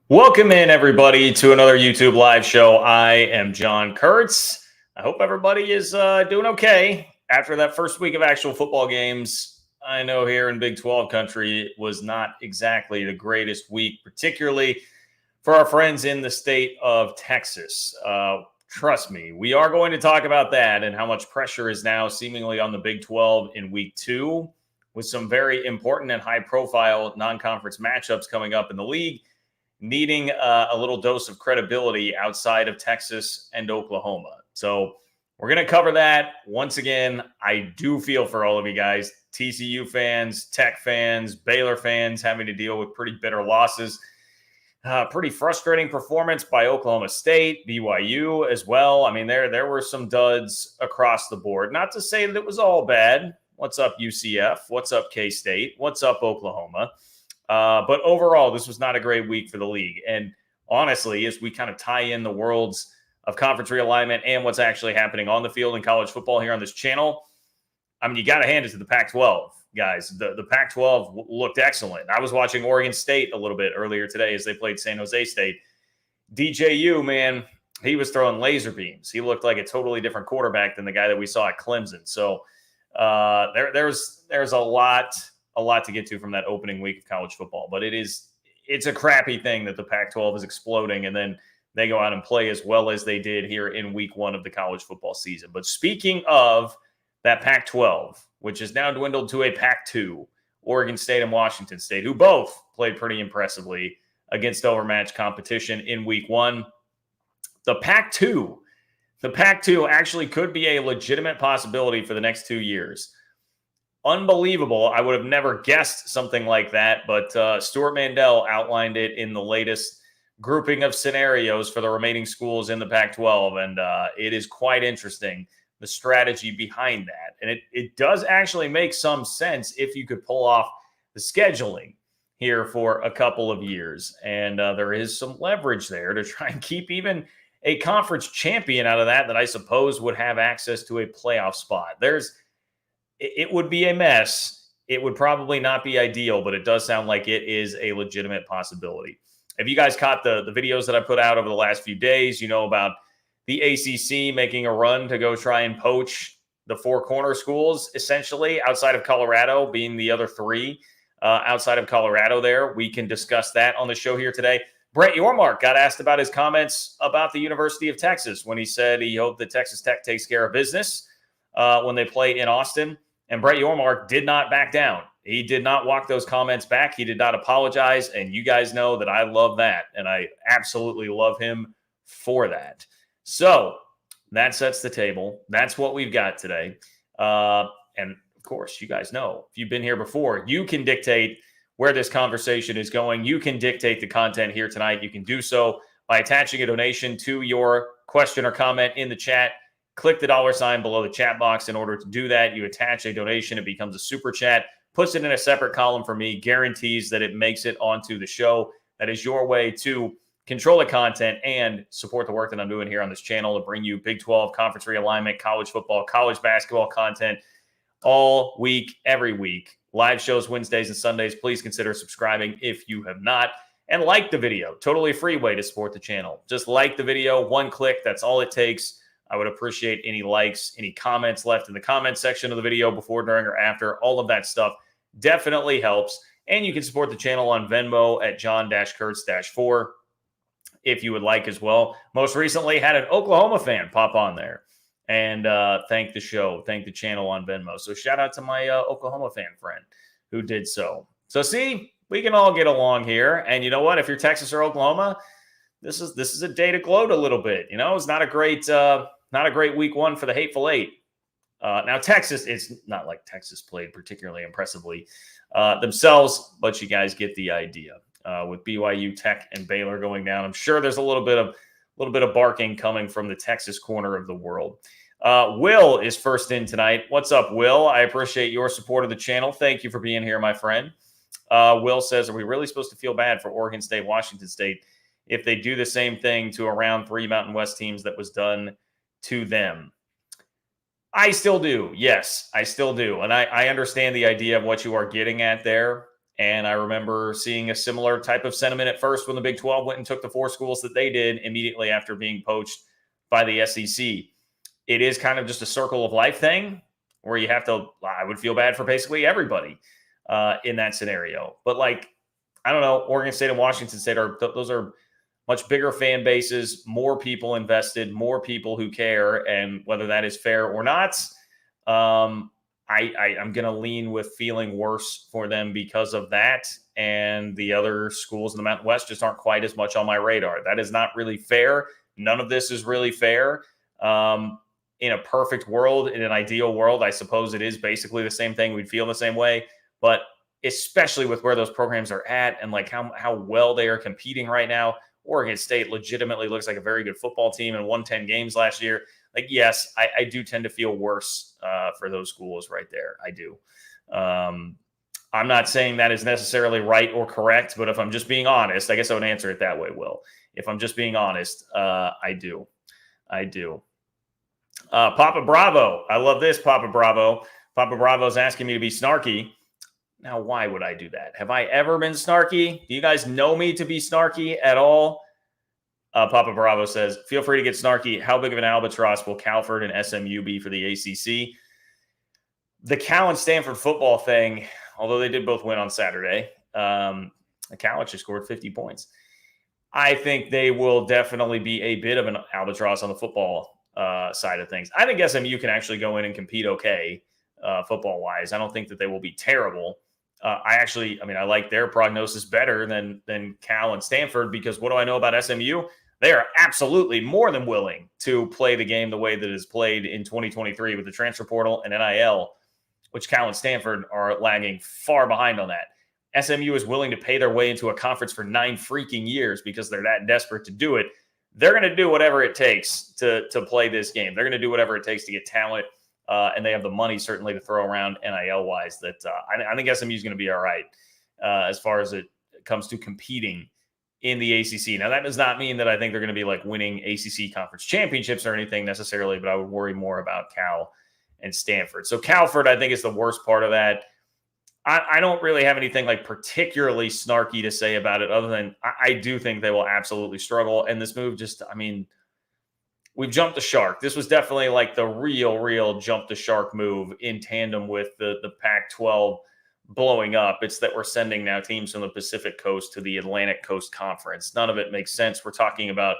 Welcome in, everybody, to another YouTube live show. I am John Kurtz. I hope everybody is doing okay after that first week of actual football games. I know here in Big 12 country, it was not exactly the greatest week, particularly for our friends in the state of Texas. Trust me, we are going to talk about that and how much pressure is now seemingly on the Big 12 in week 2 with some very important and high-profile non-conference matchups coming up in the league, needing a little dose of credibility outside of Texas and Oklahoma. So we're going to cover that. Once again, I do feel for all of you guys, TCU fans, Tech fans, Baylor fans, having to deal with pretty bitter losses. Pretty frustrating performance by Oklahoma State, BYU as well. I mean, there were some duds across the board. Not to say that it was all bad. What's up, UCF? What's up, K-State? What's up, Oklahoma? But overall, this was not a great week for the league. And honestly, as we kind of tie in the worlds of conference realignment and what's actually happening on the field in college football here on this channel, I mean, you got to hand it to the Pac-12, guys. The Pac-12 looked excellent. I was watching Oregon State a little bit earlier today as they played San Jose State. DJU, man, he was throwing laser beams. He looked like a totally different quarterback than the guy that we saw at Clemson. So there's a lot to get to from that opening week of college football, but it's a crappy thing that the Pac-12 is exploding and then they go out and play as well as they did here in week 1 of the college football season. But speaking of that Pac-12, which is now dwindled to a Pac-2, Oregon State and Washington State, who both played pretty impressively against overmatched competition in week 1. The Pac-2 actually could be a legitimate possibility for the next 2 years. Unbelievable. I would have never guessed something like that, but Stewart Mandel outlined it in the latest grouping of scenarios for the remaining schools in the Pac-12, and it is quite interesting, the strategy behind that. And it does actually make some sense if you could pull off the scheduling here for a couple of years. And there is some leverage there to try and keep even a conference champion out of that I suppose would have access to a playoff spot. It would be a mess. It would probably not be ideal, but it does sound like it is a legitimate possibility. If you guys caught the videos that I put out over the last few days, you know about the ACC making a run to go try and poach the 4 corner schools, essentially, outside of Colorado, being the other 3 outside of Colorado there. We can discuss that on the show here today. Brett Yormark got asked about his comments about the University of Texas when he said he hoped that Texas Tech takes care of business when they play in Austin. And Brett Yormark did not back down. He did not walk those comments back. He did not apologize. And you guys know that I love that. And I absolutely love him for that. So that sets the table. That's what we've got today. And of course, you guys know, if you've been here before, you can dictate where this conversation is going. You can dictate the content here tonight. You can do so by attaching a donation to your question or comment in the chat. Click the $sign below the chat box. In order to do that, you attach a donation. It becomes a super chat, puts it in a separate column for me, guarantees that it makes it onto the show. That is your way to control the content and support the work that I'm doing here on this channel to bring you Big 12 conference realignment, college football, college basketball content all week, every week. Live shows Wednesdays and Sundays. Please consider subscribing if you have not. And like the video. Totally free way to support the channel. Just like the video, 1 click. That's all it takes. I would appreciate any likes, any comments left in the comment section of the video before, during, or after. All of that stuff definitely helps. And you can support the channel on Venmo at John-Kurtz-4 if you would like as well. Most recently had an Oklahoma fan pop on there and thank the show, thank the channel on Venmo. So shout out to my Oklahoma fan friend who did so. So see, we can all get along here. And you know what? If you're Texas or Oklahoma, this is a day to gloat a little bit. You know, it's not a great week 1 for the Hateful Eight. Now, Texas, it's not like Texas played particularly impressively themselves, but you guys get the idea. With BYU, Tech, and Baylor going down, I'm sure there's a little bit of barking coming from the Texas corner of the world. Will is first in tonight. What's up, Will? I appreciate your support of the channel. Thank you for being here, my friend. Will says, are we really supposed to feel bad for Oregon State, Washington State if they do the same thing to around 3 Mountain West teams that was done to them? I still do. Yes, I still do. And I understand the idea of what you are getting at there. And I remember seeing a similar type of sentiment at first when the Big 12 went and took the 4 schools that they did immediately after being poached by the SEC. It is kind of just a circle of life thing where you have to, I would feel bad for basically everybody in that scenario. But like, I don't know, Oregon State and Washington State those are much bigger fan bases, more people invested, more people who care. And whether that is fair or not, I'm going to lean with feeling worse for them because of that. And the other schools in the Mountain West just aren't quite as much on my radar. That is not really fair. None of this is really fair. In a perfect world, in an ideal world, I suppose it is basically the same thing. We'd feel the same way. But especially with where those programs are at and like how well they are competing right now, Oregon State legitimately looks like a very good football team and won 10 games last year. Like, yes, I do tend to feel worse for those schools right there. I do. I'm not saying that is necessarily right or correct, but if I'm just being honest, I guess I would answer it that way, Will. If I'm just being honest, I do. Papa Bravo. I love this, Papa Bravo. Papa Bravo's asking me to be snarky. Now, why would I do that? Have I ever been snarky? Do you guys know me to be snarky at all? Papa Bravo says, feel free to get snarky. How big of an albatross will Calford and SMU be for the ACC? The Cal and Stanford football thing, although they did both win on Saturday, Cal actually scored 50 points. I think they will definitely be a bit of an albatross on the football side of things. I think SMU can actually go in and compete okay football-wise. I don't think that they will be terrible. I like their prognosis better than Cal and Stanford because what do I know about SMU? They are absolutely more than willing to play the game the way that it is played in 2023 with the transfer portal and NIL, which Cal and Stanford are lagging far behind on that. SMU is willing to pay their way into a conference for 9 freaking years because they're that desperate to do it. They're going to do whatever it takes to play this game. They're going to do whatever it takes to get talent, and they have the money certainly to throw around NIL-wise. That I think SMU is going to be all right as far as it comes to competing in the ACC. Now, that does not mean that I think they're going to be like winning ACC conference championships or anything necessarily, but I would worry more about Cal and Stanford. So Calford, I think, is the worst part of that. I don't really have anything like particularly snarky to say about it other than I do think they will absolutely struggle. And this move just, we've jumped the shark. This was definitely like the real jump the shark move in tandem with the Pac-12 blowing up. It's that we're sending now teams from the Pacific Coast to the Atlantic Coast Conference. None of it makes sense. We're talking about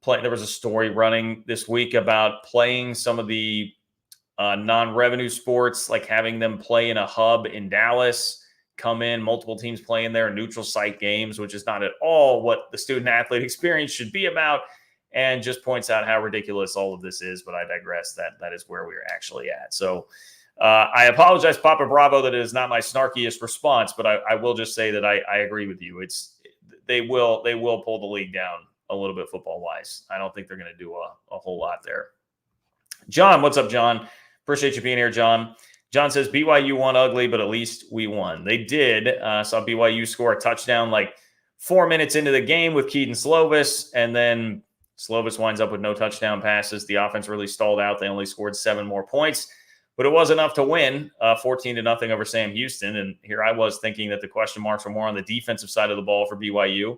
there was a story running this week about playing some of the non-revenue sports, like having them play in a hub in Dallas, come in, multiple teams playing there, neutral site games, which is not at all what the student athlete experience should be about, and just points out how ridiculous all of this is. But I digress. That is where we're actually at. So I apologize, Papa Bravo, that it is not my snarkiest response, but I will just say that I agree with you. They will pull the league down a little bit football wise. I don't think they're going to do a whole lot there. John, what's up, John? Appreciate you being here, John. John says BYU won ugly, but at least we won. They did. Saw BYU score a touchdown like 4 minutes into the game with Keaton Slovis, and then Slovis winds up with no touchdown passes. The offense really stalled out. They only scored 7 more points, but it was enough to win 14-0 over Sam Houston. And here I was thinking that the question marks were more on the defensive side of the ball for BYU,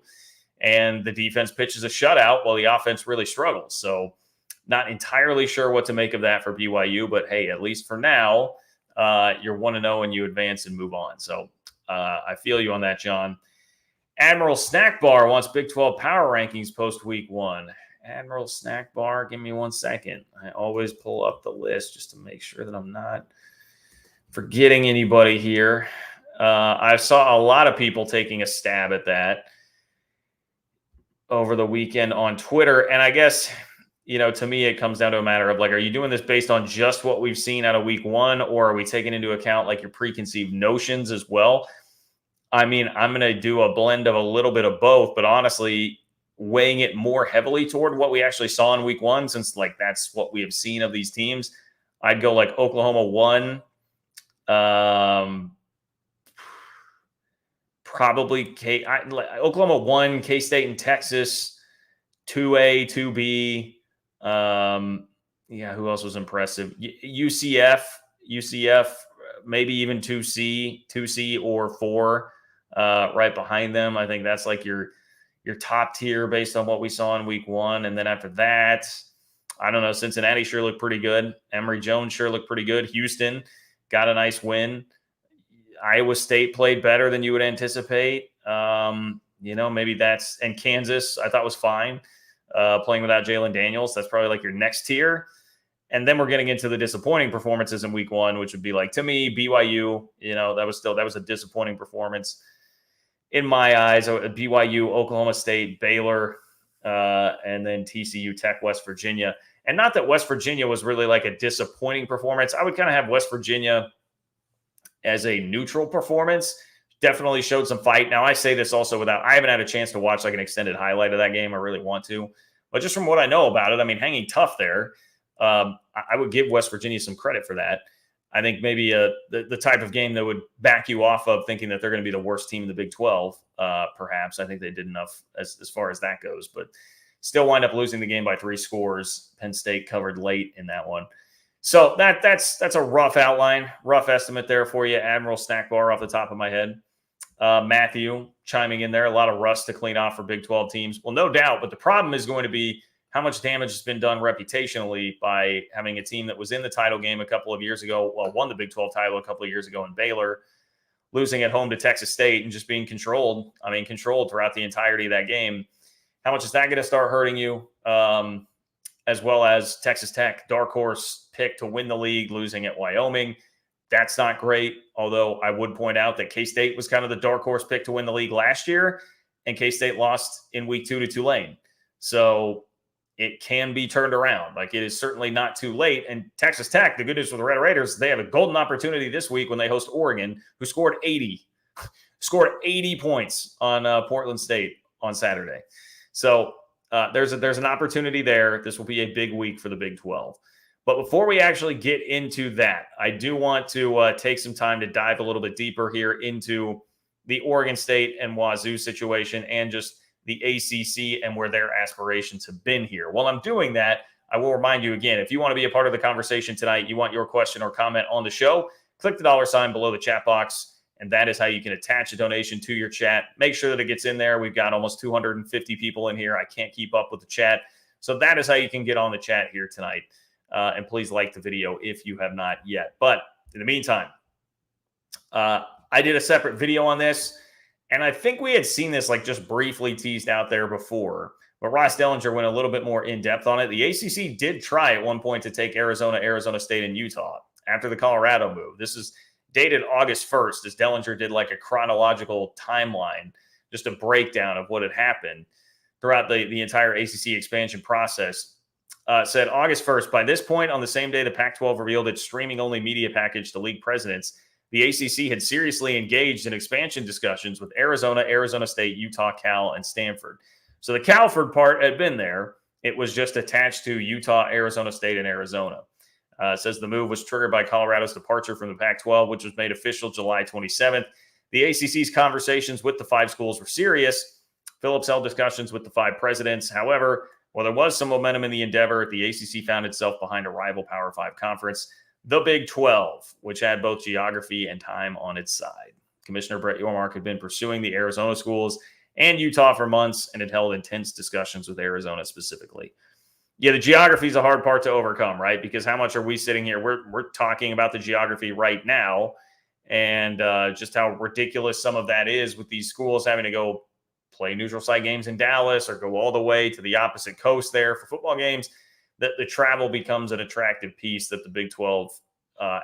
and the defense pitches a shutout while the offense really struggles. So not entirely sure what to make of that for BYU, but hey, at least for now, you're 1-0 and you advance and move on. So I feel you on that, John. Admiral Snack Bar wants Big 12 power rankings post week 1. Admiral Snack Bar, give me 1 second. I always pull up the list just to make sure that I'm not forgetting anybody here. I saw a lot of people taking a stab at that over the weekend on Twitter, and I guess – to me, it comes down to a matter of like, are you doing this based on just what we've seen out of week 1, or are we taking into account like your preconceived notions as well? I'm going to do a blend of a little bit of both, but honestly, weighing it more heavily toward what we actually saw in week 1, since like that's what we have seen of these teams. I'd go like Oklahoma 1, probably Oklahoma 1, K-State and Texas 2A, 2B. Who else was impressive? UCF, maybe even 2C or 4. right behind them. I think that's like your top tier based on what we saw in week one. And then after that, I don't know. Cincinnati sure looked pretty good. Emory Jones sure looked pretty good. Houston got a nice win. Iowa State played better than you would anticipate. Maybe that's – and Kansas I thought was fine playing without Jalen Daniels. That's probably like your next tier. And then we're getting into the disappointing performances in week one, which would be like, to me, BYU, that was a disappointing performance in my eyes. BYU, Oklahoma State, Baylor, and then TCU, Tech, West Virginia. And not that West Virginia was really like a disappointing performance. I would kind of have West Virginia as a neutral performance. Definitely showed some fight. Now, I say this also I haven't had a chance to watch like an extended highlight of that game. I really want to. But just from what I know about it, I mean, hanging tough there. I would give West Virginia some credit for that. I think maybe the type of game that would back you off of thinking that they're going to be the worst team in the Big 12, perhaps. I think they did enough as far as that goes. But still wind up losing the game by 3 scores. Penn State covered late in that one. So that's a rough outline, rough estimate there for you. Admiral Snack Bar off the top of my head. Matthew chiming in there. A lot of rust to clean off for Big 12 teams. Well, no doubt. But the problem is going to be how much damage has been done reputationally by having a team that was in the title game a couple of years ago, won the Big 12 title a couple of years ago in Baylor, losing at home to Texas State and just being controlled throughout the entirety of that game. How much is that going to start hurting you? As well as Texas Tech, dark horse pick to win the league, losing at Wyoming. That's not great, although I would point out that K-State was kind of the dark horse pick to win the league last year, and K-State lost in week 2 to Tulane. So it can be turned around. Like, it is certainly not too late. And Texas Tech, the good news for the Red Raiders, they have a golden opportunity this week when they host Oregon, who scored 80 points on Portland State on Saturday. So there's an opportunity there. This will be a big week for the Big 12. But before we actually get into that, I do want to take some time to dive a little bit deeper here into the Oregon State and Wazzu situation and just the ACC and where their aspirations have been here. While I'm doing that, I will remind you again, if you want to be a part of the conversation tonight, you want your question or comment on the show, click the $ below the chat box, and that is how you can attach a donation to your chat. Make sure that it gets in there. We've got almost 250 people in here. I can't keep up with the chat. So that is how you can get on the chat here tonight. And please like the video if you have not yet. But in the meantime, I did a separate video on this, and I think we had seen this like just briefly teased out there before, but Ross Dellinger went a little bit more in depth on it. The ACC did try at one point to take Arizona, Arizona State, and Utah after the Colorado move. This is dated August 1st, as Dellinger did like a chronological timeline, just a breakdown of what had happened throughout the entire ACC expansion process. Said August 1st, by this point on the same day the Pac-12 revealed its streaming-only media package to league presidents, the ACC had seriously engaged in expansion discussions with Arizona, Arizona State, Utah, Cal, and Stanford. So the Calford part had been there. It was just attached to Utah, Arizona State, and Arizona. Says the move was triggered by Colorado's departure from the Pac-12, which was made official July 27th. The ACC's conversations with the 5 schools were serious. Phillips held discussions with the 5 presidents. However, while there was some momentum in the endeavor, the ACC found itself behind a rival Power 5 conference, the Big 12, which had both geography and time on its side. Commissioner Brett Yormark had been pursuing the Arizona schools and Utah for months and had held intense discussions with Arizona specifically. Yeah, the geography is a hard part to overcome, right? Because how much are we sitting here? We're talking about the geography right now and just how ridiculous some of that is with these schools having to go play neutral site games in Dallas or go all the way to the opposite coast there for football games. That the travel becomes an attractive piece that the Big 12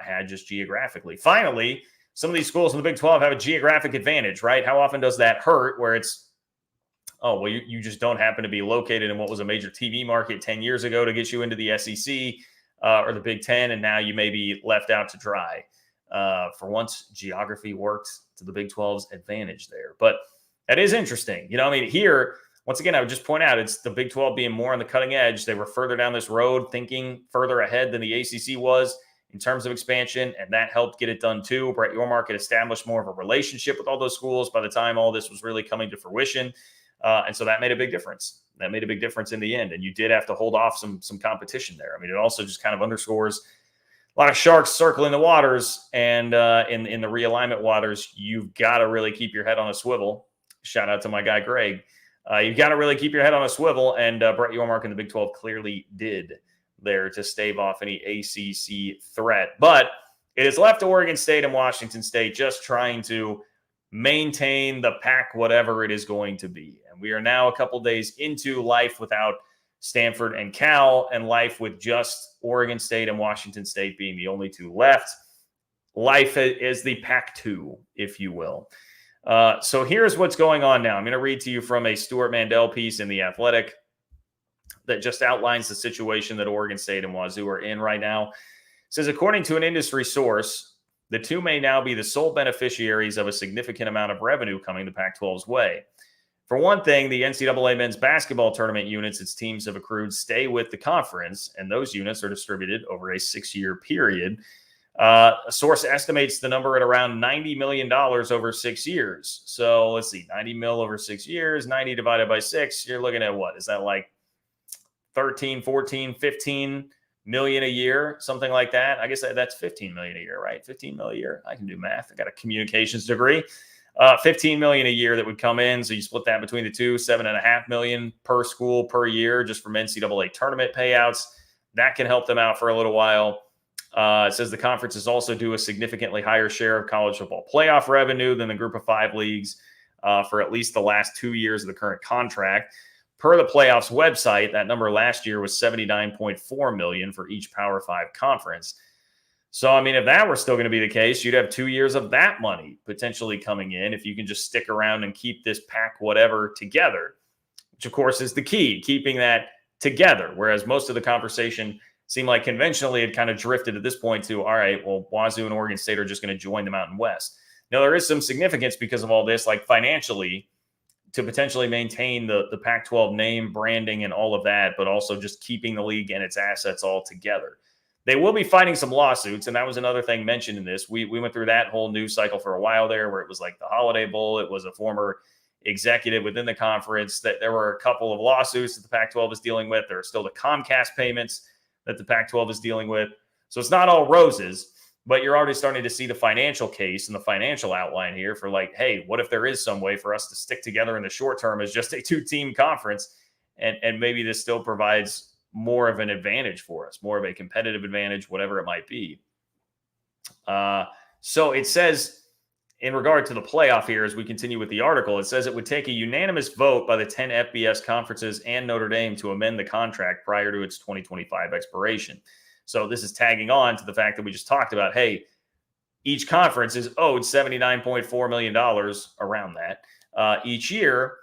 had just geographically. Finally, some of these schools in the Big 12 have a geographic advantage, right? How often does that hurt where it's, oh, well, you just don't happen to be located in what was a major TV market 10 years ago to get you into the SEC or the Big 10, and now you may be left out to dry. For once, geography worked to the Big 12's advantage there. But that is interesting. Here, once again, I would just point out it's the Big 12 being more on the cutting edge. They were further down this road, thinking further ahead than the ACC was in terms of expansion, and that helped get it done too. Brett Yormark had established more of a relationship with all those schools by the time all this was really coming to fruition. And so that made a big difference. That made a big difference in the end. And you did have to hold off some competition there. It also just kind of underscores a lot of sharks circling the waters, and in the realignment waters, you've got to really keep your head on a swivel. Shout out to my guy Greg. You've got to really keep your head on a swivel, and Brett Yormark in the Big 12 clearly did there to stave off any ACC threat. But it is left to Oregon State and Washington State just trying to maintain the pack, whatever it is going to be. And we are now a couple days into life without Stanford and Cal, and life with just Oregon State and Washington State being the only two left. Life is the Pac-2, if you will. So here's what's going on now. I'm going to read to you from a Stewart Mandel piece in The Athletic that just outlines the situation that Oregon State and Wazzu are in right now. It says, according to an industry source, the two may now be the sole beneficiaries of a significant amount of revenue coming the Pac-12's way. For one thing, the NCAA men's basketball tournament units its teams have accrued stay with the conference, and those units are distributed over a 6-year period. A source estimates the number at around $90 million over 6 years. So let's see, 90 mil over 6 years, 90 divided by 6, you're looking at what? Is that like 13, 14, 15 million a year, something like that? I guess that's 15 million a year, right? 15 million a year. I can do math. I got a communications degree. 15 million a year that would come in. So you split that between the two, 7.5 million per school per year, just from NCAA tournament payouts. That can help them out for a little while. It says the conferences also do a significantly higher share of college football playoff revenue than the group of 5 leagues for at least the last 2 years of the current contract. Per the playoffs website, that number last year was 79.4 million for each Power 5 conference. So, I mean, if that were still going to be the case, you'd have 2 years of that money potentially coming in if you can just stick around and keep this pack whatever together, which, of course, is the key, keeping that together. Whereas most of the conversation seemed like conventionally had kind of drifted at this point to, all right, well, Wazzu and Oregon State are just going to join the Mountain West. Now, there is some significance because of all this, like financially, to potentially maintain the Pac-12 name, branding, and all of that, but also just keeping the league and its assets all together. They will be fighting some lawsuits, and that was another thing mentioned in this. We went through that whole news cycle for a while there where it was like the Holiday Bowl. It was a former executive within the conference that there were a couple of lawsuits that the Pac-12 is dealing with. There are still the Comcast payments that the Pac-12 is dealing with. So it's not all roses, but you're already starting to see the financial case and the financial outline here for like, hey, what if there is some way for us to stick together in the short term as just a 2-team conference? And maybe this still provides more of an advantage for us, more of a competitive advantage, whatever it might be. So it says in regard to the playoff here, as we continue with the article, it says it would take a unanimous vote by the 10 FBS conferences and Notre Dame to amend the contract prior to its 2025 expiration. So this is tagging on to the fact that we just talked about, hey, each conference is owed $79.4 million around that. Each year,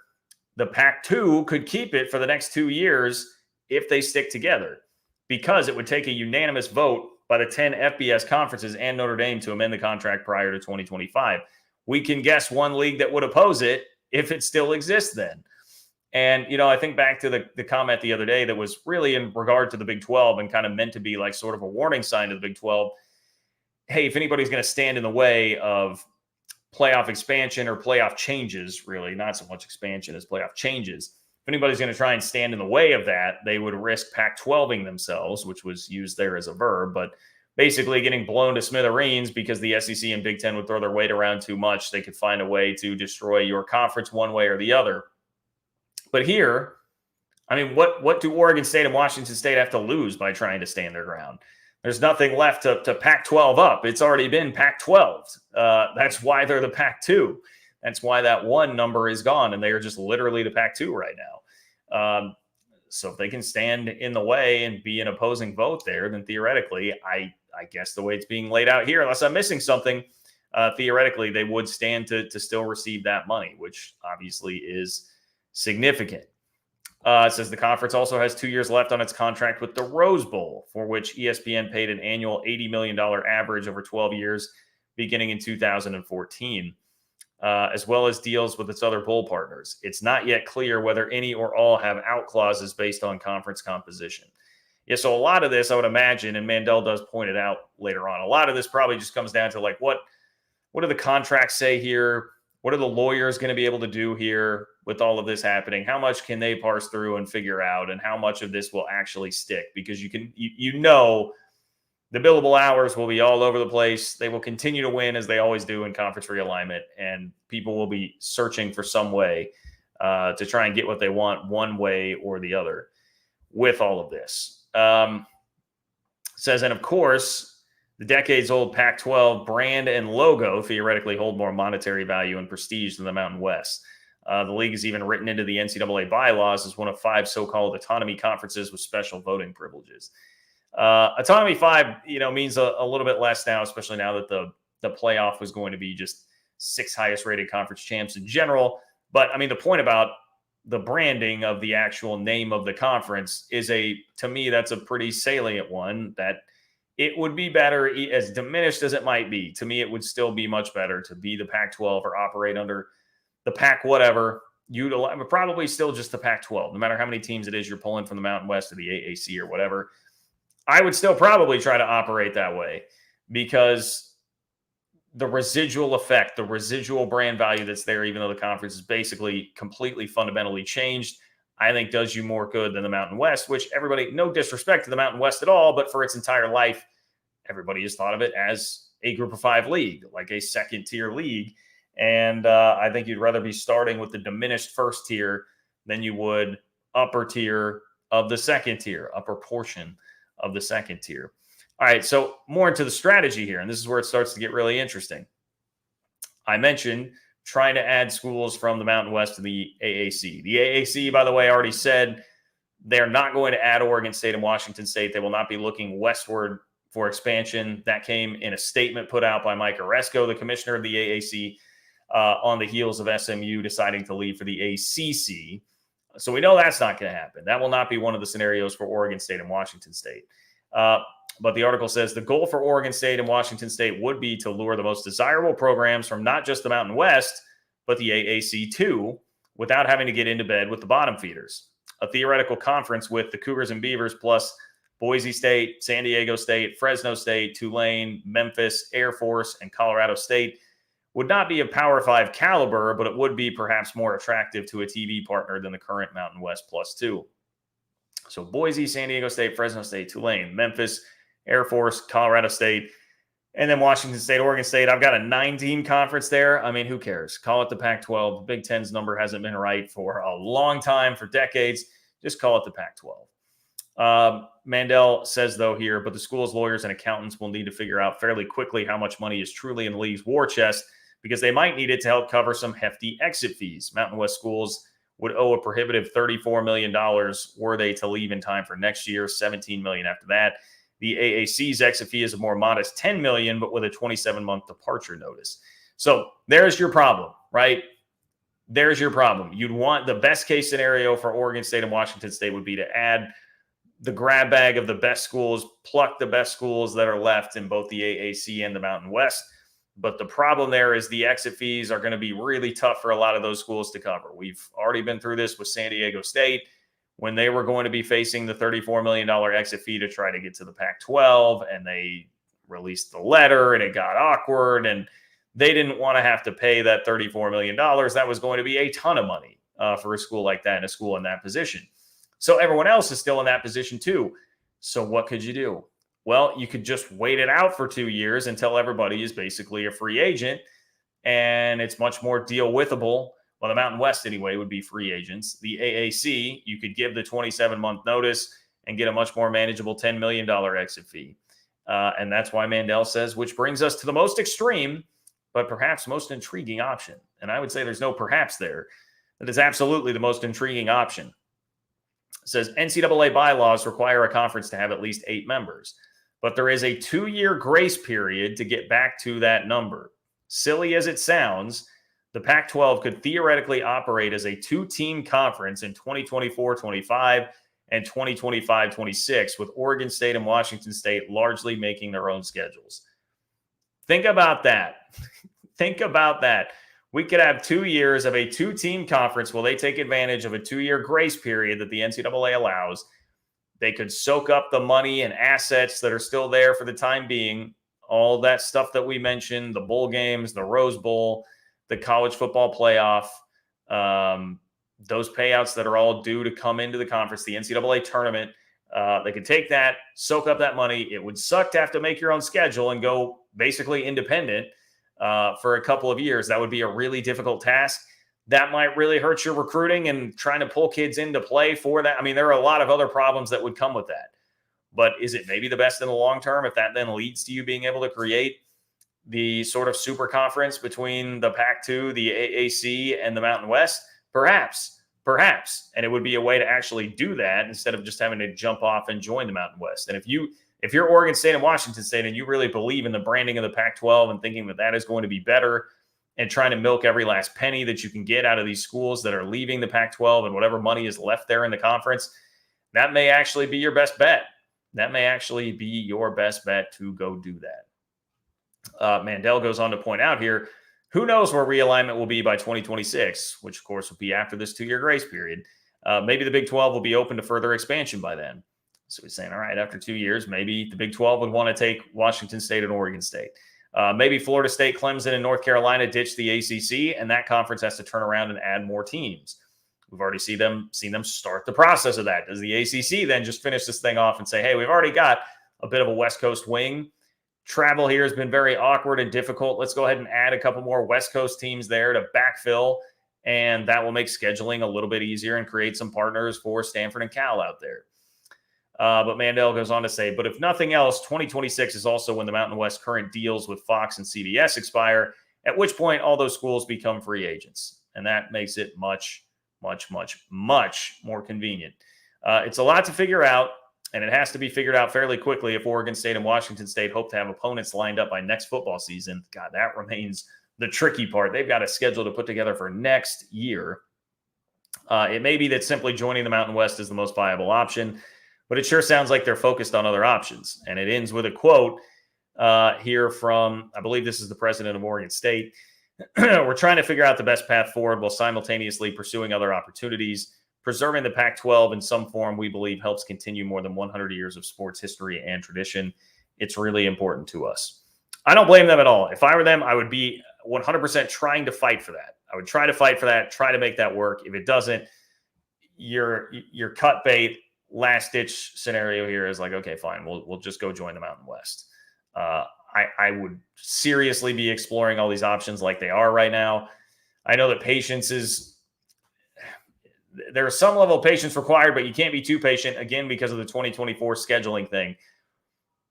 the Pac-2 could keep it for the next 2 years if they stick together, because it would take a unanimous vote by the 10 FBS conferences and Notre Dame to amend the contract prior to 2025. We can guess one league that would oppose it if it still exists then. And, you know, I think back to the comment the other day that was really in regard to the Big 12 and kind of meant to be like sort of a warning sign to the Big 12. Hey, if anybody's going to stand in the way of playoff expansion or playoff changes, really, not so much expansion as playoff changes, if anybody's going to try and stand in the way of that, they would risk Pac-12ing themselves, which was used there as a verb, but basically getting blown to smithereens because the SEC and Big Ten would throw their weight around too much. They could find a way to destroy your conference one way or the other. But here, I mean, what do Oregon State and Washington State have to lose by trying to stand their ground? There's nothing left to Pac-12 up. It's already been Pac-12. That's why they're the Pac-2. That's why that one number is gone, and they are just literally the Pac-2 right now. So if they can stand in the way and be an opposing vote there, then theoretically, I guess the way it's being laid out here, unless I'm missing something, theoretically, they would stand to still receive that money, which obviously is significant. It says the conference also has 2 years left on its contract with the Rose Bowl, for which ESPN paid an annual $80 million average over 12 years, beginning in 2014. As well as deals with its other bowl partners. It's not yet clear whether any or all have out clauses based on conference composition. Yeah, so a lot of this, I would imagine, and Mandel does point it out later on, a lot of this probably just comes down to like, what do the contracts say here? What are the lawyers going to be able to do here with all of this happening? How much can they parse through and figure out, and how much of this will actually stick? Because you know The billable hours will be all over the place. They will continue to win as they always do in conference realignment, and people will be searching for some way to try and get what they want one way or the other with all of this. Says, and of course, the decades-old Pac-12 brand and logo theoretically hold more monetary value and prestige than the Mountain West. The league is even written into the NCAA bylaws as one of 5 so-called autonomy conferences with special voting privileges. Autonomy 5, means a little bit less now, especially now that the playoff was going to be just 6 highest rated conference champs in general. But I mean, the point about the branding of the actual name of the conference is to me, that's a pretty salient one, that it would be better, as diminished as it might be. To me, it would still be much better to be the Pac-12 or operate under the Pac whatever, probably still just the Pac-12, no matter how many teams it is you're pulling from the Mountain West or the AAC or whatever. I would still probably try to operate that way, because the residual effect, the residual brand value that's there, even though the conference is basically completely fundamentally changed, I think does you more good than the Mountain West, which everybody, no disrespect to the Mountain West at all, but for its entire life, everybody has thought of it as a Group of 5 league, like a second-tier league. And I think you'd rather be starting with the diminished first tier than you would upper tier of the second tier, upper portion of the second tier. All right, so more into the strategy here, and this is where it starts to get really interesting. I mentioned trying to add schools from the Mountain West to the AAC. The AAC, by the way, already said they're not going to add Oregon State and Washington State. They will not be looking westward for expansion. That came in a statement put out by Mike Oresco, the commissioner of the AAC, on the heels of SMU deciding to leave for the ACC. So we know that's not going to happen. That will not be one of the scenarios for Oregon State and Washington State. But the article says the goal for Oregon State and Washington State would be to lure the most desirable programs from not just the Mountain West, but the AAC too, without having to get into bed with the bottom feeders. A theoretical conference with the Cougars and Beavers plus Boise State, San Diego State, Fresno State, Tulane, Memphis, Air Force, and Colorado State would not be of Power 5 caliber, but it would be perhaps more attractive to a TV partner than the current Mountain West +2. So Boise, San Diego State, Fresno State, Tulane, Memphis, Air Force, Colorado State, and then Washington State, Oregon State. I've got a 9-team conference there. I mean, who cares? Call it the Pac-12. The Big Ten's number hasn't been right for a long time, for decades. Just call it the Pac-12. Mandel says, though, here, but the school's lawyers and accountants will need to figure out fairly quickly how much money is truly in the league's war chest, because they might need it to help cover some hefty exit fees. Mountain West schools would owe a prohibitive $34 million were they to leave in time for next year, $17 million after that. The AAC's exit fee is a more modest $10 million, but with a 27-month departure notice. So there's your problem, right? There's your problem. You'd want the best case scenario for Oregon State and Washington State would be to add the grab bag of the best schools, pluck the best schools that are left in both the AAC and the Mountain West. But the problem there is the exit fees are going to be really tough for a lot of those schools to cover. We've already been through this with San Diego State when they were going to be facing the $34 million exit fee to try to get to the Pac-12, and they released the letter and it got awkward, and they didn't want to have to pay that $34 million. That was going to be a ton of money for a school like that and a school in that position. So everyone else is still in that position too. So what could you do? Well, you could just wait it out for 2 years until everybody is basically a free agent, and it's much more deal withable. Well, the Mountain West anyway would be free agents. The AAC, you could give the 27-month notice and get a much more manageable $10 million exit fee. And that's why Mandel says, which brings us to the most extreme, but perhaps most intriguing option. And I would say there's no perhaps there. That is absolutely the most intriguing option. It says NCAA bylaws require a conference to have at least 8 members, but there is a 2-year grace period to get back to that number. Silly as it sounds, the Pac-12 could theoretically operate as a 2-team conference in 2024-25 and 2025-26, with Oregon State and Washington State largely making their own schedules. Think about that. Think about that. We could have 2 years of a 2-team conference while they take advantage of a 2-year grace period that the NCAA allows. They could soak up the money and assets that are still there for the time being, all that stuff that we mentioned, the bowl games, the Rose Bowl, the college football playoff, those payouts that are all due to come into the conference, the NCAA tournament, They could take that, soak up that money. It would suck to have to make your own schedule and go basically independent for a couple of years. That would be a really difficult task. That might really hurt your recruiting and trying to pull kids into play for that. I mean, there are a lot of other problems that would come with that. But is it maybe the best in the long term if that then leads to you being able to create the sort of super conference between the Pac-2, the AAC, and the Mountain West? Perhaps. And it would be a way to actually do that instead of just having to jump off and join the Mountain West. And if you're Oregon State and Washington State and you really believe in the branding of the Pac-12 and thinking that that is going to be better and trying to milk every last penny that you can get out of these schools that are leaving the Pac-12 and whatever money is left there in the conference, that may actually be your best bet. That may actually be your best bet to go do that. Mandel goes on to point out here, who knows where realignment will be by 2026, which, of course, will be after this 2-year grace period. Maybe the Big 12 will be open to further expansion by then. So he's saying, all right, after 2 years, maybe the Big 12 would want to take Washington State and Oregon State. Maybe Florida State, Clemson, and North Carolina ditch the ACC, and that conference has to turn around and add more teams. We've already seen them start the process of that. Does the ACC then just finish this thing off and say, hey, we've already got a bit of a West Coast wing. Travel here has been very awkward and difficult. Let's go ahead and add a couple more West Coast teams there to backfill, and that will make scheduling a little bit easier and create some partners for Stanford and Cal out there. But Mandel goes on to say, but if nothing else, 2026 is also when the Mountain West current deals with Fox and CBS expire, at which point all those schools become free agents. And that makes it much, much, much, much more convenient. It's a lot to figure out, and it has to be figured out fairly quickly if Oregon State and Washington State hope to have opponents lined up by next football season. God, that remains the tricky part. They've got a schedule to put together for next year. It may be that simply joining the Mountain West is the most viable option, but it sure sounds like they're focused on other options. And it ends with a quote here from, I believe this is the president of Oregon State. We're trying to figure out the best path forward while simultaneously pursuing other opportunities. Preserving the Pac-12 in some form, we believe, helps continue more than 100 years of sports history and tradition. It's really important to us. I don't blame them at all. If I were them, I would be 100% trying to fight for that. I would try to fight for that, try to make that work. If it doesn't, your cut bait, last-ditch scenario here is like, okay, fine, we'll just go join the Mountain West. I would seriously be exploring all these options like they are right now. I know that patience is – there's some level of patience required, but you can't be too patient, again, because of the 2024 scheduling thing.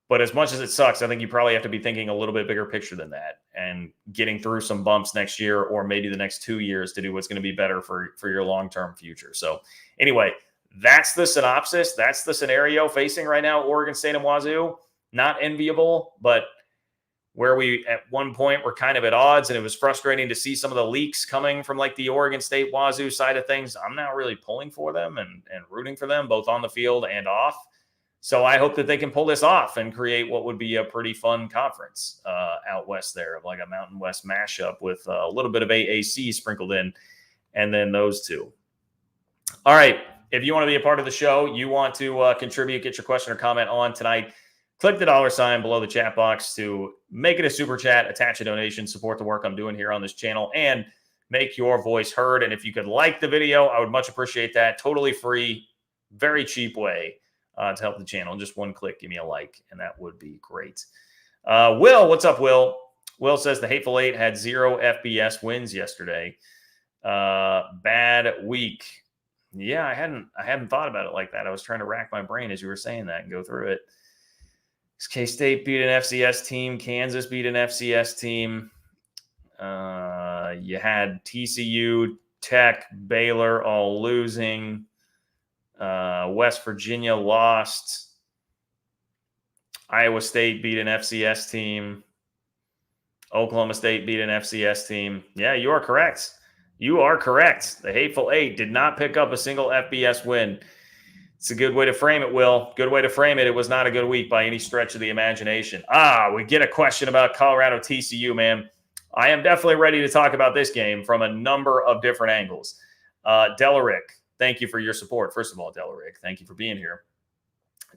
But as much as it sucks, I think you probably have to be thinking a little bit bigger picture than that and getting through some bumps next year or maybe the next 2 years to do what's going to be better for your long-term future. So anyway, that's the synopsis. That's the scenario facing right now Oregon State and Wazzu. Not enviable, but where we at one point were kind of at odds, and it was frustrating to see some of the leaks coming from like the Oregon State Wazzu side of things. I'm now really pulling for them and rooting for them both on the field and off. So I hope that they can pull this off and create what would be a pretty fun conference out west there, of like a Mountain West mashup with a little bit of AAC sprinkled in, and then those two. All right. If you want to be a part of the show, you want to contribute, get your question or comment on tonight, click the $ below the chat box to make it a super chat, attach a donation, support the work I'm doing here on this channel, and make your voice heard. And if you could like the video, I would much appreciate that. Totally free, very cheap way to help the channel. Just one click, give me a like, and that would be great. Will, what's up, Will? Will says the Hateful Eight had 0 FBS wins yesterday. Bad week. Yeah, I hadn't thought about it like that. I was trying to rack my brain as you were saying that and go through it. K-State beat an FCS team. Kansas beat an FCS team. You had TCU, Tech, Baylor all losing. West Virginia lost. Iowa State beat an FCS team. Oklahoma State beat an FCS team. Yeah, you are correct. You are correct. The Hateful Eight did not pick up a single FBS win. It's a good way to frame it, Will. Good way to frame it. It was not a good week by any stretch of the imagination. We get a question about Colorado TCU, man. I am definitely ready to talk about this game from a number of different angles. Delaric, thank you for your support. First of all, Delaric, thank you for being here.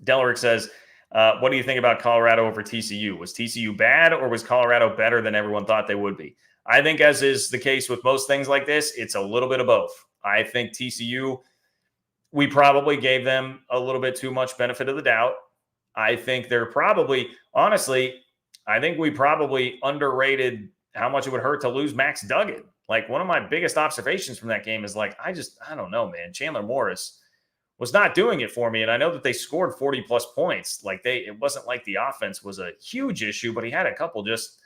Delaric says, what do you think about Colorado over TCU? Was TCU bad, or was Colorado better than everyone thought they would be? I think, as is the case with most things like this, it's a little bit of both. I think TCU we probably gave them a little bit too much benefit of the doubt. I think they're probably, honestly, I think we probably underrated how much it would hurt to lose Max Duggan. Like, one of my biggest observations from that game is like, I don't know, man. Chandler Morris was not doing it for me. And I know that they scored 40 plus points. Like, it wasn't like the offense was a huge issue, but he had a couple just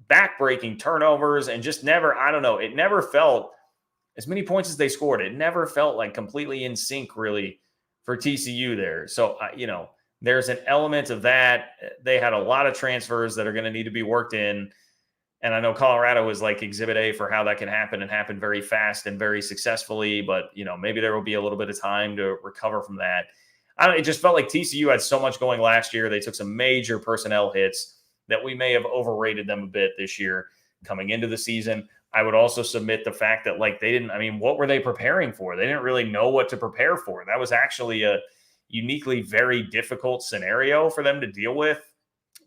backbreaking turnovers and just never, I don't know. It never felt, as many points as they scored, it never felt like completely in sync really for TCU there. So, there's an element of that. They had a lot of transfers that are going to need to be worked in. And I know Colorado is like exhibit A for how that can happen and happen very fast and very successfully. But, maybe there will be a little bit of time to recover from that. It just felt like TCU had so much going last year. They took some major personnel hits that we may have overrated them a bit this year coming into the season. I would also submit the fact that what were they preparing for? They didn't really know what to prepare for. That was actually a uniquely very difficult scenario for them to deal with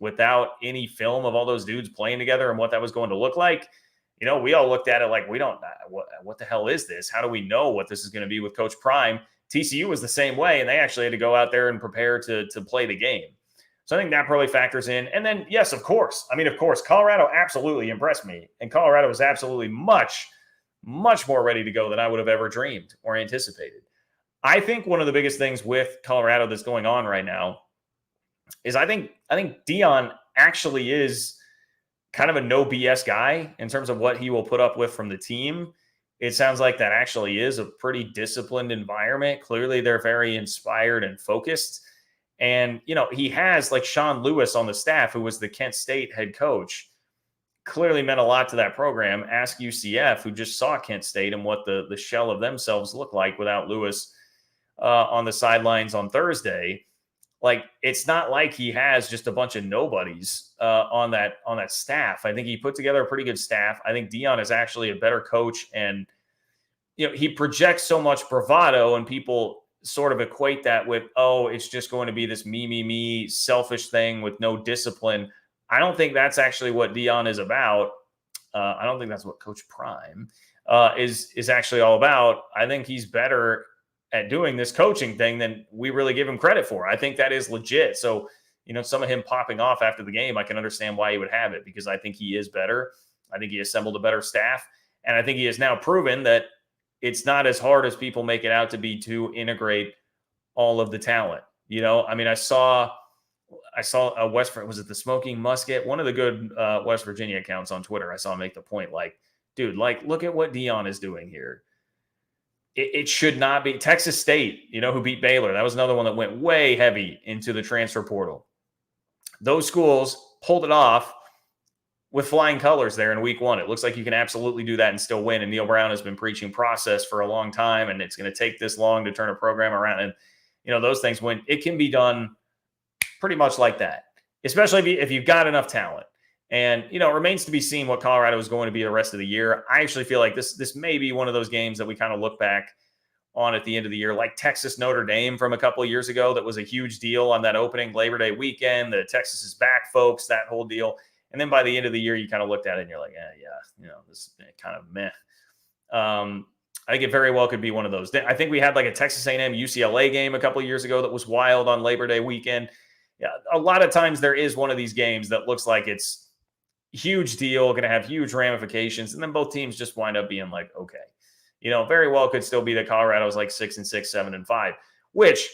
without any film of all those dudes playing together and what that was going to look like. We all looked at it like, we don't, what the hell is this? How do we know what this is going to be with Coach Prime? TCU was the same way, and they actually had to go out there and prepare to play the game. So I think that probably factors in. And then, yes, of course, Colorado absolutely impressed me. And Colorado was absolutely much, much more ready to go than I would have ever dreamed or anticipated. I think one of the biggest things with Colorado that's going on right now is I think Deion actually is kind of a no BS guy in terms of what he will put up with from the team. It sounds like that actually is a pretty disciplined environment. Clearly, they're very inspired and focused. And, he has like Sean Lewis on the staff, who was the Kent State head coach, clearly meant a lot to that program. Ask UCF, who just saw Kent State and what the shell of themselves looked like without Lewis on the sidelines on Thursday. Like, it's not like he has just a bunch of nobodies on that staff. I think he put together a pretty good staff. I think Deion is actually a better coach, and he projects so much bravado, and people sort of equate that with, it's just going to be this me selfish thing with no discipline. I don't think that's actually what Deion is about. I don't think that's what Coach Prime is actually all about. I think he's better at doing this coaching thing than we really give him credit for. I think that is legit. So, some of him popping off after the game, I can understand why he would have it, because I think he is better. I think he assembled a better staff. And I think he has now proven that it's not as hard as people make it out to be to integrate all of the talent. I saw a was it the Smoking Musket? One of the good West Virginia accounts on Twitter, I saw make the point, like, dude, like, look at what Deion is doing here. It should not be. Texas State, who beat Baylor. That was another one that went way heavy into the transfer portal. Those schools pulled it off with flying colors there in week one. It looks like you can absolutely do that and still win. And Neil Brown has been preaching process for a long time, and it's going to take this long to turn a program around. And, those things, when it can be done pretty much like that, especially if you've got enough talent. And, it remains to be seen what Colorado is going to be the rest of the year. I actually feel like this may be one of those games that we kind of look back on at the end of the year, like Texas Notre Dame from a couple of years ago. That was a huge deal on that opening Labor Day weekend. The Texas is back, folks, that whole deal. And then by the end of the year, you kind of looked at it and you're like, this is kind of meh. I think it very well could be one of those. I think we had like a Texas A&M UCLA game a couple of years ago that was wild on Labor Day weekend. Yeah, a lot of times there is one of these games that looks like it's huge deal, going to have huge ramifications, and then both teams just wind up being like, okay, very well could still be that Colorado's like 6-6, 7-5, which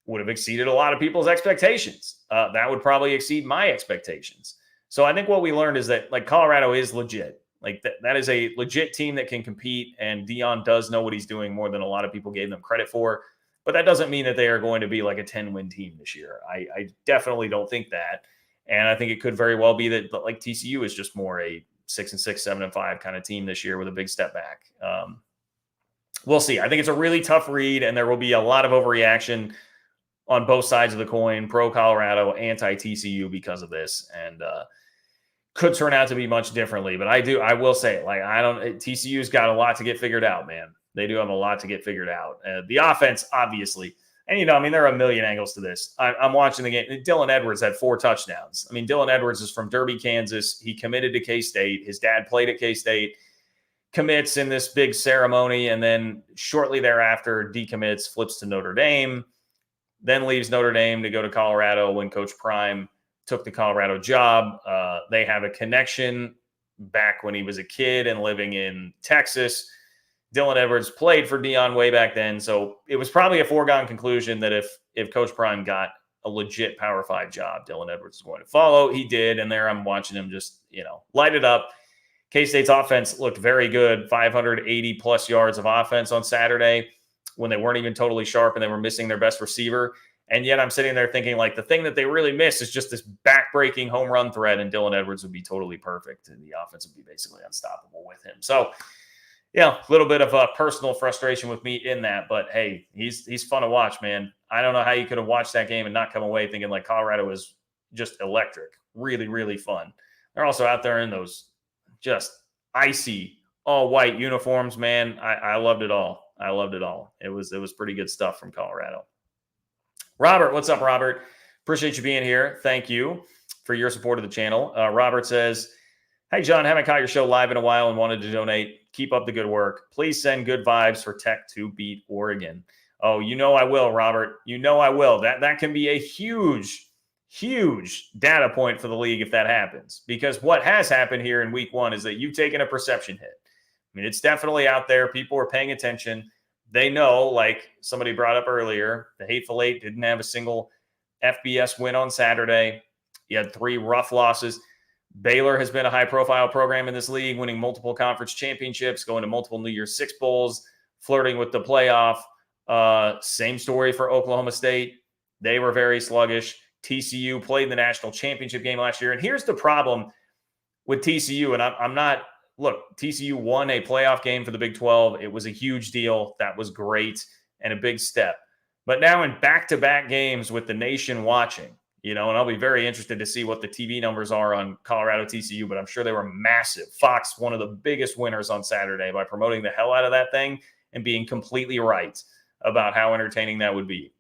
would have exceeded a lot of people's expectations. That would probably exceed my expectations. So I think what we learned is that like Colorado is legit. Like that is a legit team that can compete, and Deion does know what he's doing more than a lot of people gave them credit for. But that doesn't mean that they are going to be like a 10-win team this year. I definitely don't think that. And I think it could very well be that like TCU is just more a 6-6, 7-5 kind of team this year with a big step back. We'll see. I think it's a really tough read, and there will be a lot of overreaction on both sides of the coin, pro Colorado, anti TCU, because of this, and could turn out to be much differently. But I will say, like, TCU's got a lot to get figured out, man. They do have a lot to get figured out. The offense, obviously. And, there are a million angles to this. I'm watching the game. Dylan Edwards had 4 touchdowns. Dylan Edwards is from Derby, Kansas. He committed to K-State. His dad played at K-State. commits in this big ceremony, and then shortly thereafter decommits, flips to Notre Dame, then leaves Notre Dame to go to Colorado when Coach Prime took the Colorado job. They have a connection back when he was a kid and living in Texas. Dylan Edwards played for Deion way back then, so it was probably a foregone conclusion that if Coach Prime got a legit Power 5 job, Dylan Edwards was going to follow. He did, and there I'm watching him just, light it up. K-State's offense looked very good, 580-plus yards of offense on Saturday when they weren't even totally sharp and they were missing their best receiver. And yet I'm sitting there thinking, the thing that they really miss is just this back-breaking home run threat, and Dylan Edwards would be totally perfect, and the offense would be basically unstoppable with him. So, a little bit of a personal frustration with me in that, but hey, he's fun to watch, man. I don't know how you could have watched that game and not come away thinking Colorado was just electric. Really, really fun. They're also out there in those just icy, all-white uniforms, man. I loved it all. I loved it all. It was pretty good stuff from Colorado. Robert, what's up, Robert? Appreciate you being here. Thank you for your support of the channel. Robert says, hey, John, haven't caught your show live in a while and wanted to donate. Keep up the good work. Please send good vibes for Tech to beat Oregon. Oh, I will, Robert. I will. That can be a huge, huge data point for the league if that happens. Because what has happened here in week 1 is that you've taken a perception hit. I mean, it's definitely out there. People are paying attention. They know, like somebody brought up earlier, the Hateful Eight didn't have a single FBS win on Saturday. You had 3 rough losses. Baylor has been a high-profile program in this league, winning multiple conference championships, going to multiple New Year's Six Bowls, flirting with the playoff. Same story for Oklahoma State. They were very sluggish. TCU played the national championship game last year. And here's the problem with TCU, and I'm not – look, TCU won a playoff game for the Big 12. It was a huge deal. That was great and a big step. But now in back-to-back games with the nation watching, and I'll be very interested to see what the TV numbers are on Colorado TCU, but I'm sure they were massive. Fox, one of the biggest winners on Saturday by promoting the hell out of that thing and being completely right about how entertaining that would be.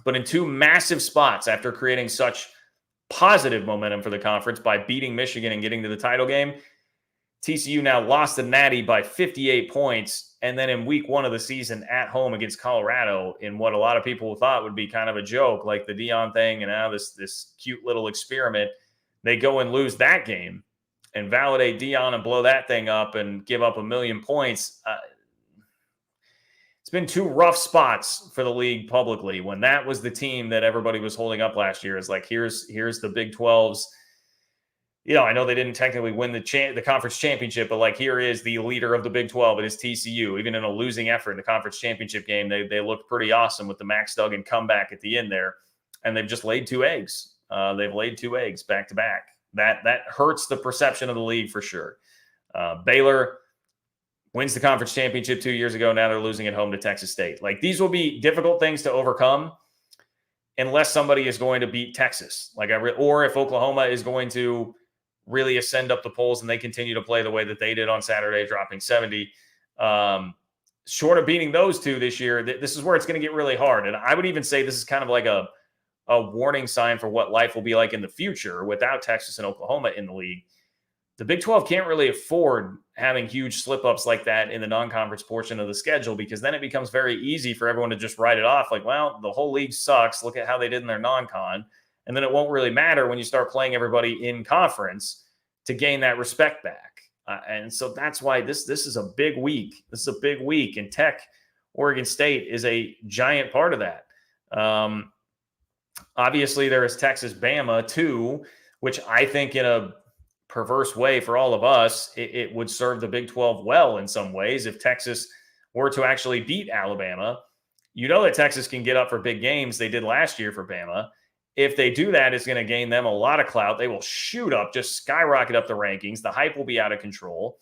But in 2 massive spots after creating such positive momentum for the conference by beating Michigan and getting to the title game, TCU now lost to Natty by 58 points. And then in week 1 of the season at home against Colorado in what a lot of people thought would be kind of a joke, like the Deion thing and now this cute little experiment, they go and lose that game and validate Deion and blow that thing up and give up 1,000,000 points. It's been 2 rough spots for the league publicly when that was the team that everybody was holding up last year. Is here's the Big 12's. I know they didn't technically win the conference championship, but here is the leader of the Big 12. It is TCU. Even in a losing effort in the conference championship game, they looked pretty awesome with the Max Duggan comeback at the end there. And they've just laid 2 eggs. They've laid 2 eggs back to back. That hurts the perception of the league for sure. Baylor wins the conference championship 2 years ago. Now they're losing at home to Texas State. These will be difficult things to overcome unless somebody is going to beat Texas. Or if Oklahoma is going to really ascend up the polls and they continue to play the way that they did on Saturday, dropping 70. Short of beating those 2 this year, this is where it's going to get really hard. And I would even say this is kind of like a warning sign for what life will be like in the future without Texas and Oklahoma in the league. The Big 12 can't really afford having huge slip-ups like that in the non-conference portion of the schedule, because then it becomes very easy for everyone to just write it off well, the whole league sucks. Look at how they did in their non-con. And then it won't really matter when you start playing everybody in conference to gain that respect back. And so that's why this is a big week. This is a big week. And Tech, Oregon State is a giant part of that. Obviously, there is Texas, Bama, too, which I think in a perverse way for all of us, it would serve the Big 12 well in some ways. If Texas were to actually beat Alabama, that Texas can get up for big games. They did last year for Bama. If they do that, it's going to gain them a lot of clout. They will shoot up, just skyrocket up the rankings. The hype will be out of control.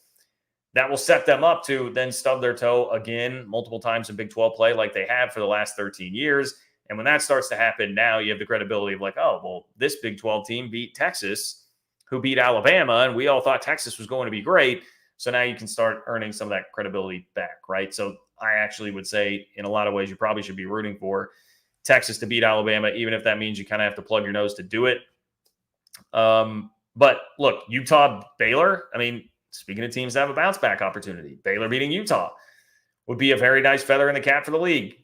That will set them up to then stub their toe again multiple times in Big 12 play like they have for the last 13 years. And when that starts to happen, now you have the credibility of this Big 12 team beat Texas, who beat Alabama, and we all thought Texas was going to be great. So now you can start earning some of that credibility back, right? So I actually would say in a lot of ways you probably should be rooting for Texas to beat Alabama, even if that means you kind of have to plug your nose to do it. But look, Utah, Baylor, speaking of teams that have a bounce back opportunity, Baylor beating Utah would be a very nice feather in the cap for the league.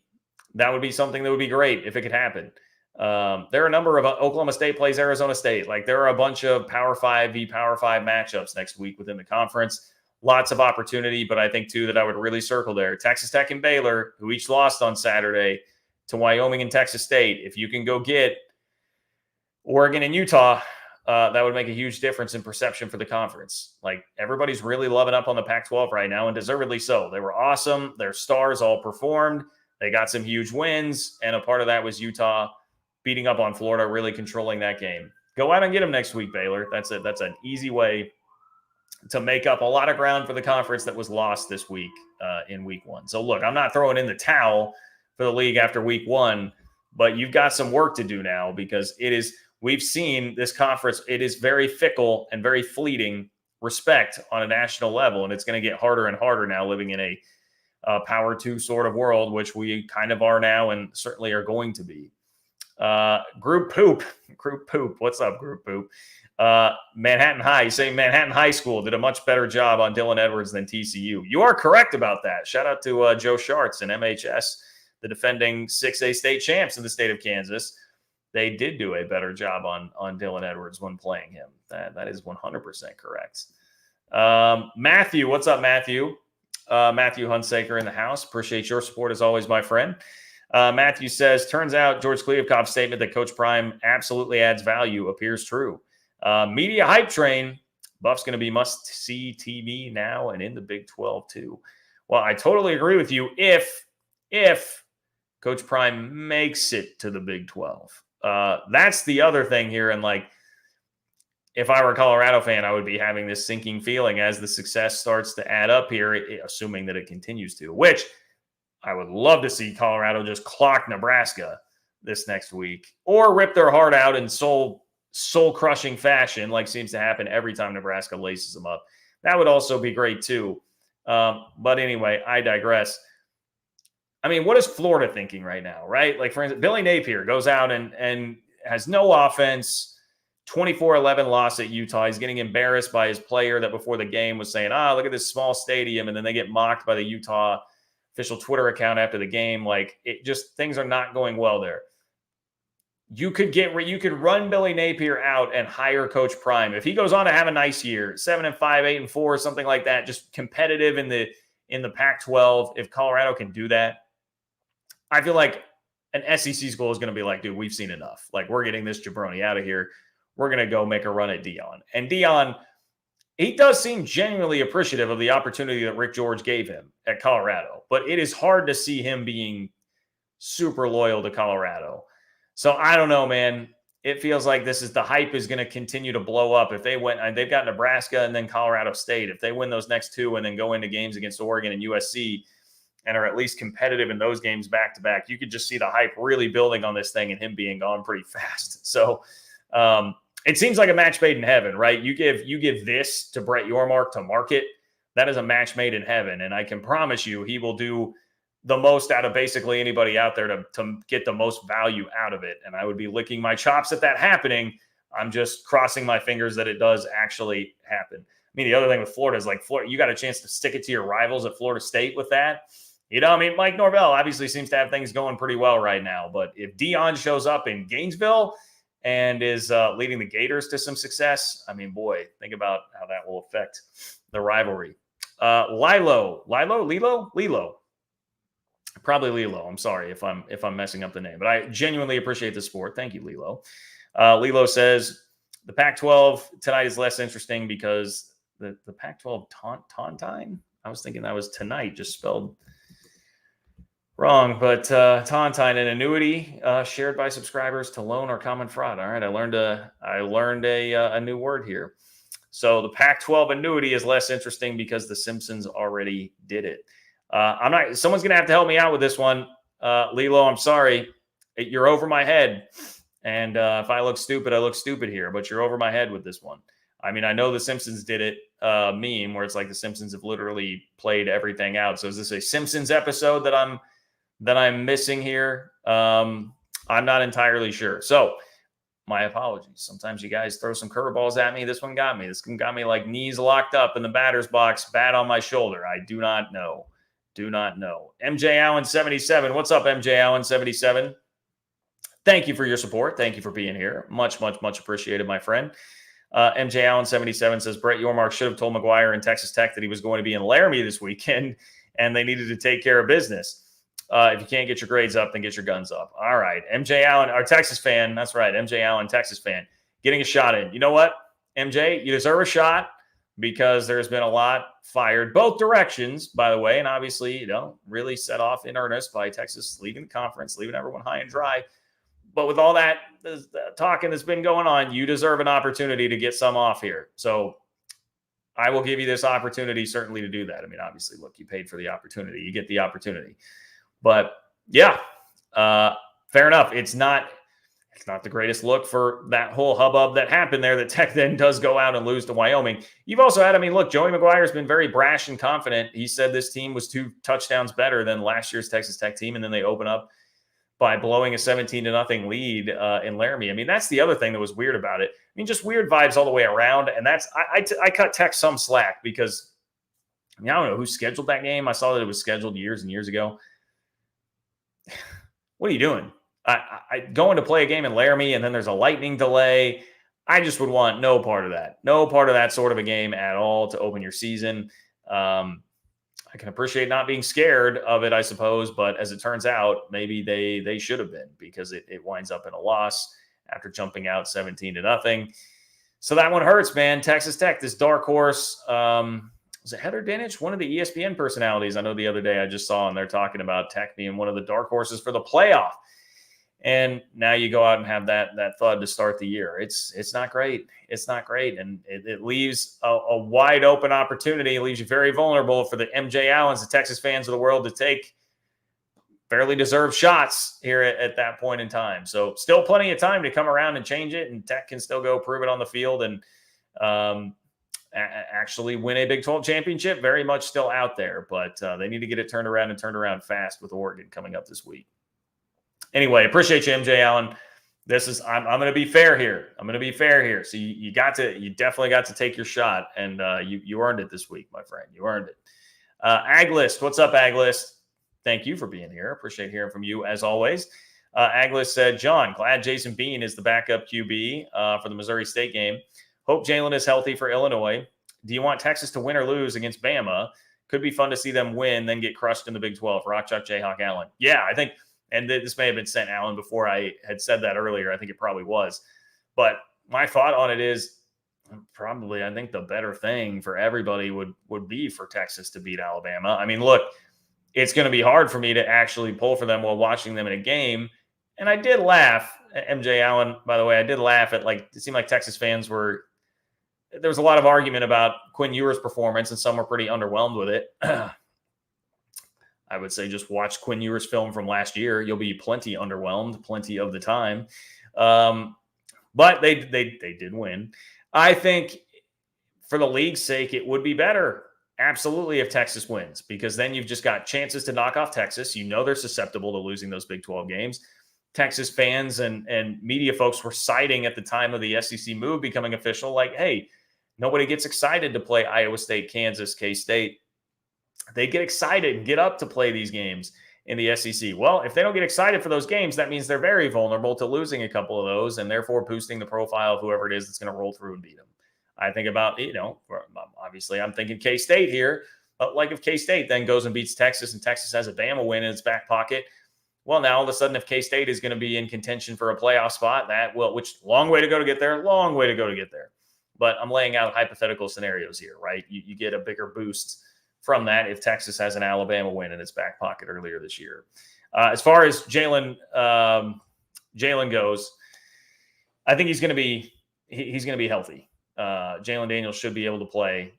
That would be something that would be great if it could happen. There are a number of Oklahoma State plays Arizona State. Like there are a bunch of Power 5 v Power 5 matchups next week within the conference. Lots of opportunity, but I think too that I would really circle there. Texas Tech and Baylor, who each lost on Saturday to Wyoming and Texas State. If you can go get Oregon and Utah, that would make a huge difference in perception for the conference. Like everybody's really loving up on the Pac-12 right now, and deservedly so. They were awesome. Their stars all performed. They got some huge wins, and a part of that was Utah beating up on Florida, really controlling that game. Go out and get them next week, Baylor. That's an easy way to make up a lot of ground for the conference that was lost this week in week 1. So look, I'm not throwing in the towel for the league after week 1, but you've got some work to do now because we've seen this conference, it is very fickle and very fleeting respect on a national level, and it's going to get harder and harder now living in a Power 2 sort of world, which we kind of are now and certainly are going to be. Group poop. What's up, Group Poop? Manhattan High. You say Manhattan High School did a much better job on Dylan Edwards than TCU. You are correct about that. Shout out to Joe Schartz and MHS, the defending 6A state champs in the state of Kansas. They did do a better job on Dylan Edwards when playing him. That is 100% correct. Matthew, what's up, Matthew? Matthew Hunsaker in the house. Appreciate your support as always, my friend. Matthew says, turns out George Kliavkoff's statement that Coach Prime absolutely adds value appears true. Media hype train. Buff's going to be must-see TV now and in the Big 12 too. Well, I totally agree with you if Coach Prime makes it to the Big 12. That's the other thing here. And like, if I were a Colorado fan, I would be having this sinking feeling as the success starts to add up here, assuming that it continues to, which I would love to see Colorado just clock Nebraska this next week or rip their heart out in soul-crushing fashion, like seems to happen every time Nebraska laces them up. That would also be great too. But anyway, I digress. I mean, what is Florida thinking right now, right? Like, for instance, Billy Napier goes out and has no offense, 24-11 loss at Utah. He's getting embarrassed by his player that before the game was saying, look at this small stadium. And then they get mocked by the Utah official Twitter account after the game. Like, it just, things are not going well there. You could run Billy Napier out and hire Coach Prime. If he goes on to have a nice year, 7-5, 8-4, something like that, just competitive in the Pac-12, if Colorado can do that, I feel like an SEC school is going to be like, dude, we've seen enough. Like, we're getting this jabroni out of here. We're going to go make a run at Deion. And Deion, he does seem genuinely appreciative of the opportunity that Rick George gave him at Colorado. But it is hard to see him being super loyal to Colorado. So I don't know, man. It feels like the hype is going to continue to blow up. If they went, and they've got Nebraska and then Colorado State. If they win those next two and then go into games against Oregon and USC and are at least competitive in those games back to back, you could just see the hype really building on this thing and him being gone pretty fast. So it seems like a match made in heaven, right? You give this to Brett Yormark to market. That is a match made in heaven. And I can promise you he will do the most out of basically anybody out there to get the most value out of it. And I would be licking my chops at that happening. I'm just crossing my fingers that it does actually happen. I mean, the other thing with Florida is like, Florida, you got a chance to stick it to your rivals at Florida State with that. You know, I mean, Mike Norvell obviously seems to have things going pretty well right now. But if Deion shows up in Gainesville and is leading the Gators to some success, I mean, boy, think about how that will affect the rivalry. Lilo. Probably Lilo. I'm sorry if I'm messing up the name, but I genuinely appreciate the support. Thank you, Lilo. Lilo says the Pac-12 tonight is less interesting because the Pac-12 Tauntine. I was thinking that was tonight, just spelled wrong. But Tauntine, an annuity shared by subscribers to loan or common fraud. All right, I learned a new word here. So the Pac-12 annuity is less interesting because the Simpsons already did it. Someone's going to have to help me out with this one. Lilo, I'm sorry. You're over my head. And if I look stupid, I look stupid here, but you're over my head with this one. I mean, I know the Simpsons did it meme where it's like the Simpsons have literally played everything out. So is this a Simpsons episode that I'm missing here? I'm not entirely sure. So My apologies. Sometimes you guys throw some curveballs at me. This one got me. This one got me like knees locked up in the batter's box, bat on my shoulder. I do not know. Do not know. MJ Allen 77. What's up, MJ Allen 77? Thank you for your support. Thank you for being here. Much, much, much appreciated, my friend. MJ Allen 77 says Brett Yormark should have told McGuire and Texas Tech that he was going to be in Laramie this weekend and they needed to take care of business. If you can't get your grades up, then get your guns up. All right. MJ Allen, our Texas fan. That's right. MJ Allen, Texas fan, getting a shot in. You know what, MJ? You deserve a shot because there's been a lot fired both directions, by the way. And obviously, really set off in earnest by Texas leaving the conference, leaving everyone high and dry. But with all that talking that's been going on, you deserve an opportunity to get some off here. So I will give you this opportunity certainly to do that. I mean, obviously, look, you paid for the opportunity. You get the opportunity. But yeah, fair enough. It's not the greatest look for that whole hubbub that happened there that Tech then does go out and lose to Wyoming. You've also had, look, Joey McGuire's been very brash and confident. He said this team was 2 touchdowns better than last year's Texas Tech team, and then they open up by blowing a 17-0 lead in Laramie. That's the other thing that was weird about it. Just weird vibes all the way around. And that's I cut Tech some slack because I don't know who scheduled that game. I saw that it was scheduled years and years ago. What are you doing? I going to play a game in Laramie and then there's a lightning delay. I just would want no part of that. No part of that sort of a game at all to open your season. I can appreciate not being scared of it, I suppose, but as it turns out, maybe they should have been because it winds up in a loss after jumping out 17-0. So that one hurts, man. Texas Tech, this dark horse. Was it Heather Dinich, one of the ESPN personalities? I know the other day I just saw, and they're talking about Tech being one of the dark horses for the playoff. And now you go out and have that thud to start the year. It's not great. It's not great. And it leaves a wide open opportunity. It leaves you very vulnerable for the MJ Allens, the Texas fans of the world, to take fairly deserved shots here at that point in time. So still plenty of time to come around and change it. And Tech can still go prove it on the field and actually win a Big 12 championship. Very much still out there. But they need to get it turned around fast with Oregon coming up this week. Anyway, appreciate you, MJ Allen. I'm going to be fair here. So you definitely got to take your shot, and you earned it this week, my friend. You earned it. Aglist, what's up, Aglist? Thank you for being here. Appreciate hearing from you as always. Aglist said, John, glad Jason Bean is the backup QB for the Missouri State game. Hope Jalen is healthy for Illinois. Do you want Texas to win or lose against Bama? Could be fun to see them win, then get crushed in the Big 12. Rock Chalk Jayhawk Allen. Yeah, I think. And this may have been sent, Alan, before I had said that earlier. I think it probably was. But my thought on it is probably I think the better thing for everybody would be for Texas to beat Alabama. Look, it's going to be hard for me to actually pull for them while watching them in a game. And I did laugh, MJ Allen, by the way, I did laugh at it seemed like Texas fans there was a lot of argument about Quinn Ewers' performance, and some were pretty underwhelmed with it. I would say just watch Quinn Ewers' film from last year. You'll be plenty underwhelmed, plenty of the time. But they did win. I think for the league's sake, it would be better, absolutely, if Texas wins, because then you've just got chances to knock off Texas. They're susceptible to losing those Big 12 games. Texas fans and media folks were citing at the time of the SEC move becoming official, like, hey, nobody gets excited to play Iowa State, Kansas, K-State. They get excited and get up to play these games in the SEC. Well, if they don't get excited for those games, that means they're very vulnerable to losing a couple of those and therefore boosting the profile of whoever it is that's going to roll through and beat them. I think about, obviously I'm thinking K-State here, but if K-State then goes and beats Texas and Texas has a Bama win in its back pocket, well, now all of a sudden if K-State is going to be in contention for a playoff spot, which long way to go to get there, But I'm laying out hypothetical scenarios here, right? You get a bigger boost from that if Texas has an Alabama win in its back pocket earlier this year. As far as Jalen goes, I think he's going to be healthy. Jalen Daniels should be able to play.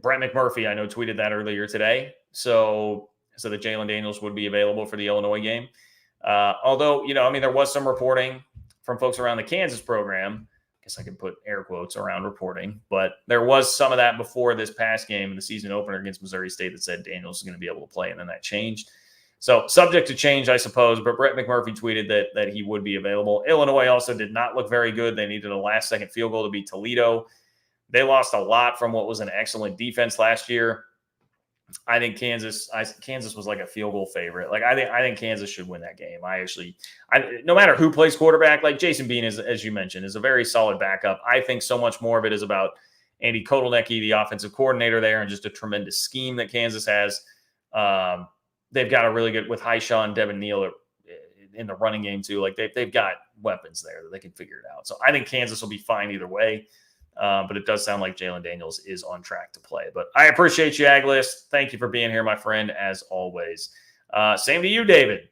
Brett McMurphy, I know, tweeted that earlier today, so that Jalen Daniels would be available for the Illinois game. Although, there was some reporting from folks around the Kansas program. I can put air quotes around reporting, but there was some of that before this past game in the season opener against Missouri State that said Daniels is going to be able to play, and then that changed. So subject to change, I suppose. But Brett McMurphy tweeted that he would be available. Illinois also did not look very good. They needed a last-second field goal to beat Toledo. They lost a lot from what was an excellent defense last year. I think Kansas was like a field goal favorite. Like I think Kansas should win that game. No matter who plays quarterback, like Jason Bean is, as you mentioned, is a very solid backup. I think so much more of it is about Andy Kotelnicki, the offensive coordinator there, and just a tremendous scheme that Kansas has. They've got a really good with Highshaw and Devin Neal in the running game too. Like they've got weapons there that they can figure it out. So I think Kansas will be fine either way. But it does sound like Jalen Daniels is on track to play. But I appreciate you, Aglist. Thank you for being here, my friend, as always. Same to you, David.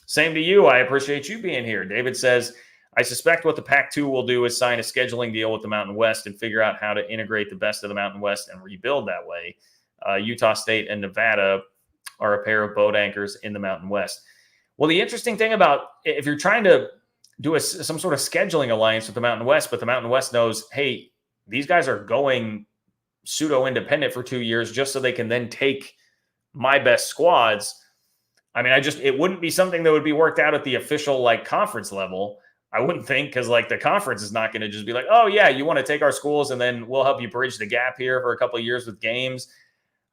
Same to you. I appreciate you being here. David says, I suspect what the Pac-2 will do is sign a scheduling deal with the Mountain West and figure out how to integrate the best of the Mountain West and rebuild that way. Utah State and Nevada are a pair of boat anchors in the Mountain West. Well, the interesting thing about if you're trying to do some sort of scheduling alliance with the Mountain West, but the Mountain West knows, hey, these guys are going pseudo-independent for 2 years just so they can then take my best squads. I mean, it wouldn't be something that would be worked out at the official like conference level. I wouldn't think, because like the conference is not going to just be like, oh yeah, you want to take our schools and then we'll help you bridge the gap here for a couple of years with games.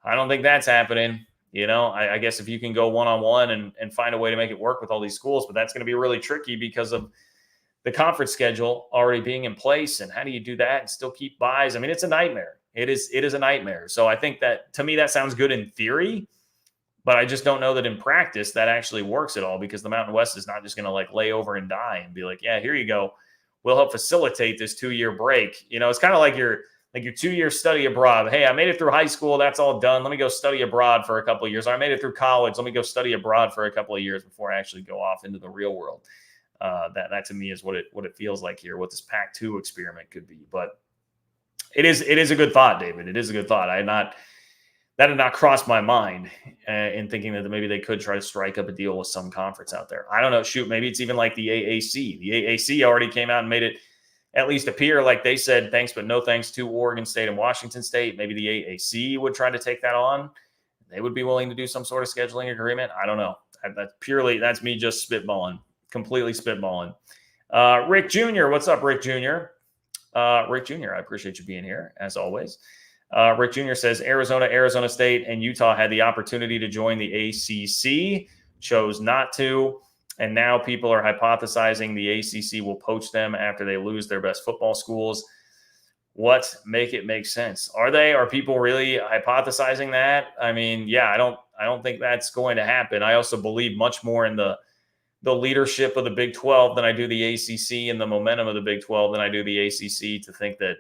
I don't think that's happening. You know, I guess if you can go one-on-one and find a way to make it work with all these schools, but that's going to be really tricky because of the conference schedule already being in place. And how do you do that and still keep buys? I mean, it's a nightmare. It is a nightmare. So I think that, to me, that sounds good in theory, but I just don't know that in practice that actually works at all, because the Mountain West is not just going to like lay over and die and be like, yeah, here you go. We'll help facilitate this 2-year break. You know, it's kind of like your 2-year study abroad. Hey, I made it through high school. That's all done. Let me go study abroad for a couple of years. Or I made it through college. Let me go study abroad for a couple of years before I actually go off into the real world. That to me is what it feels like here, what this Pac-2 experiment could be. But it is a good thought, David. It is a good thought. That had not crossed my mind in thinking that maybe they could try to strike up a deal with some conference out there. I don't know. Shoot, maybe it's even like the AAC. The AAC already came out and made it at least appear like they said thanks, but no thanks to Oregon State and Washington State. Maybe the AAC would try to take that on. They would be willing to do some sort of scheduling agreement. I don't know. That's me just spitballing. Completely spitballing. Rick Jr., what's up, Rick Jr.? Rick Jr., I appreciate you being here, as always. Rick Jr. says, Arizona State, and Utah had the opportunity to join the ACC, chose not to, and now people are hypothesizing the ACC will poach them after they lose their best football schools. What? Make it make sense. Are people really hypothesizing that? I mean, yeah, I don't think that's going to happen. I also believe much more in the leadership of the Big 12 than I do the ACC, and the momentum of the Big 12 than I do the ACC, to think that,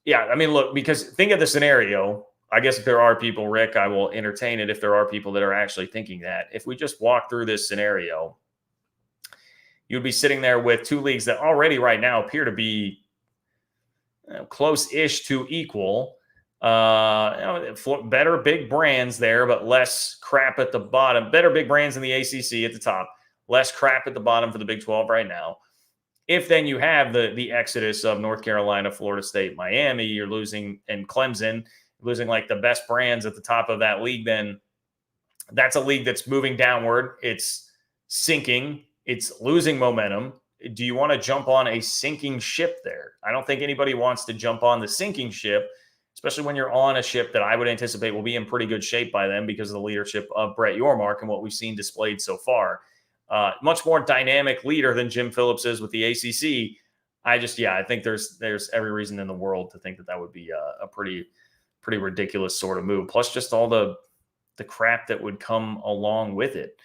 yeah, I mean, look, because think of the scenario. I guess if there are people, Rick, I will entertain it if there are people that are actually thinking that. If we just walk through this scenario, you'd be sitting there with two leagues that already right now appear to be close-ish to equal. Better big brands there, but less crap at the bottom. Better big brands in the ACC at the top. Less crap at the bottom for the Big 12 right now. If then you have the exodus of North Carolina, Florida State, Miami, you're losing, and Clemson, losing like the best brands at the top of that league, then that's a league that's moving downward. It's sinking. It's losing momentum. Do you want to jump on a sinking ship there? I don't think anybody wants to jump on the sinking ship, especially when you're on a ship that I would anticipate will be in pretty good shape by then because of the leadership of Brett Yormark and what we've seen displayed so far. Much more dynamic leader than Jim Phillips is with the ACC. I think there's every reason in the world to think that would be a pretty ridiculous sort of move. Plus just all the crap that would come along with it.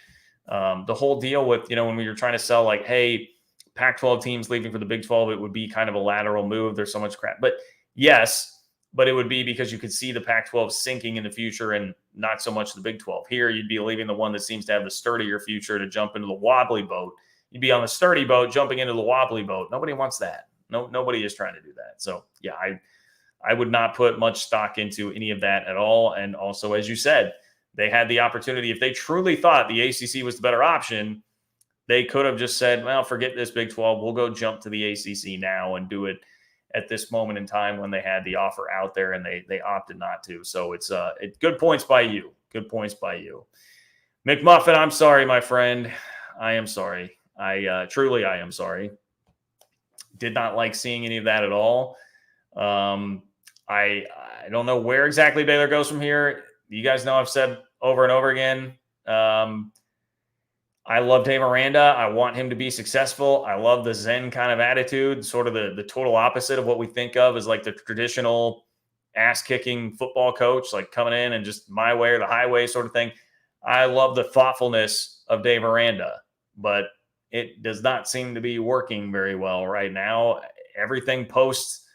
The whole deal with, when we were trying to sell like, hey, Pac-12 teams leaving for the Big 12, it would be kind of a lateral move. There's so much crap. But yes, but it would be because you could see the Pac-12 sinking in the future and not so much the Big 12. Here, you'd be leaving the one that seems to have the sturdier future to jump into the wobbly boat. You'd be on the sturdy boat, jumping into the wobbly boat. Nobody wants that. Nobody is trying to do that. So, yeah, I would not put much stock into any of that at all. And also, as you said, they had the opportunity. If they truly thought the ACC was the better option, they could have just said, well, forget this Big 12. We'll go jump to the ACC now and do it at this moment in time when they had the offer out there and they opted not to. So it's good points by you. Good points by you. McMuffin, I'm sorry, my friend. I am sorry. I am sorry. Did not like seeing any of that at all. I don't know where exactly Baylor goes from here. You guys know I've said over and over again. I love Dave Aranda. I want him to be successful. I love the Zen kind of attitude, sort of the total opposite of what we think of as like the traditional ass-kicking football coach, like coming in and just my way or the highway sort of thing. I love the thoughtfulness of Dave Aranda, but it does not seem to be working very well right now. Everything post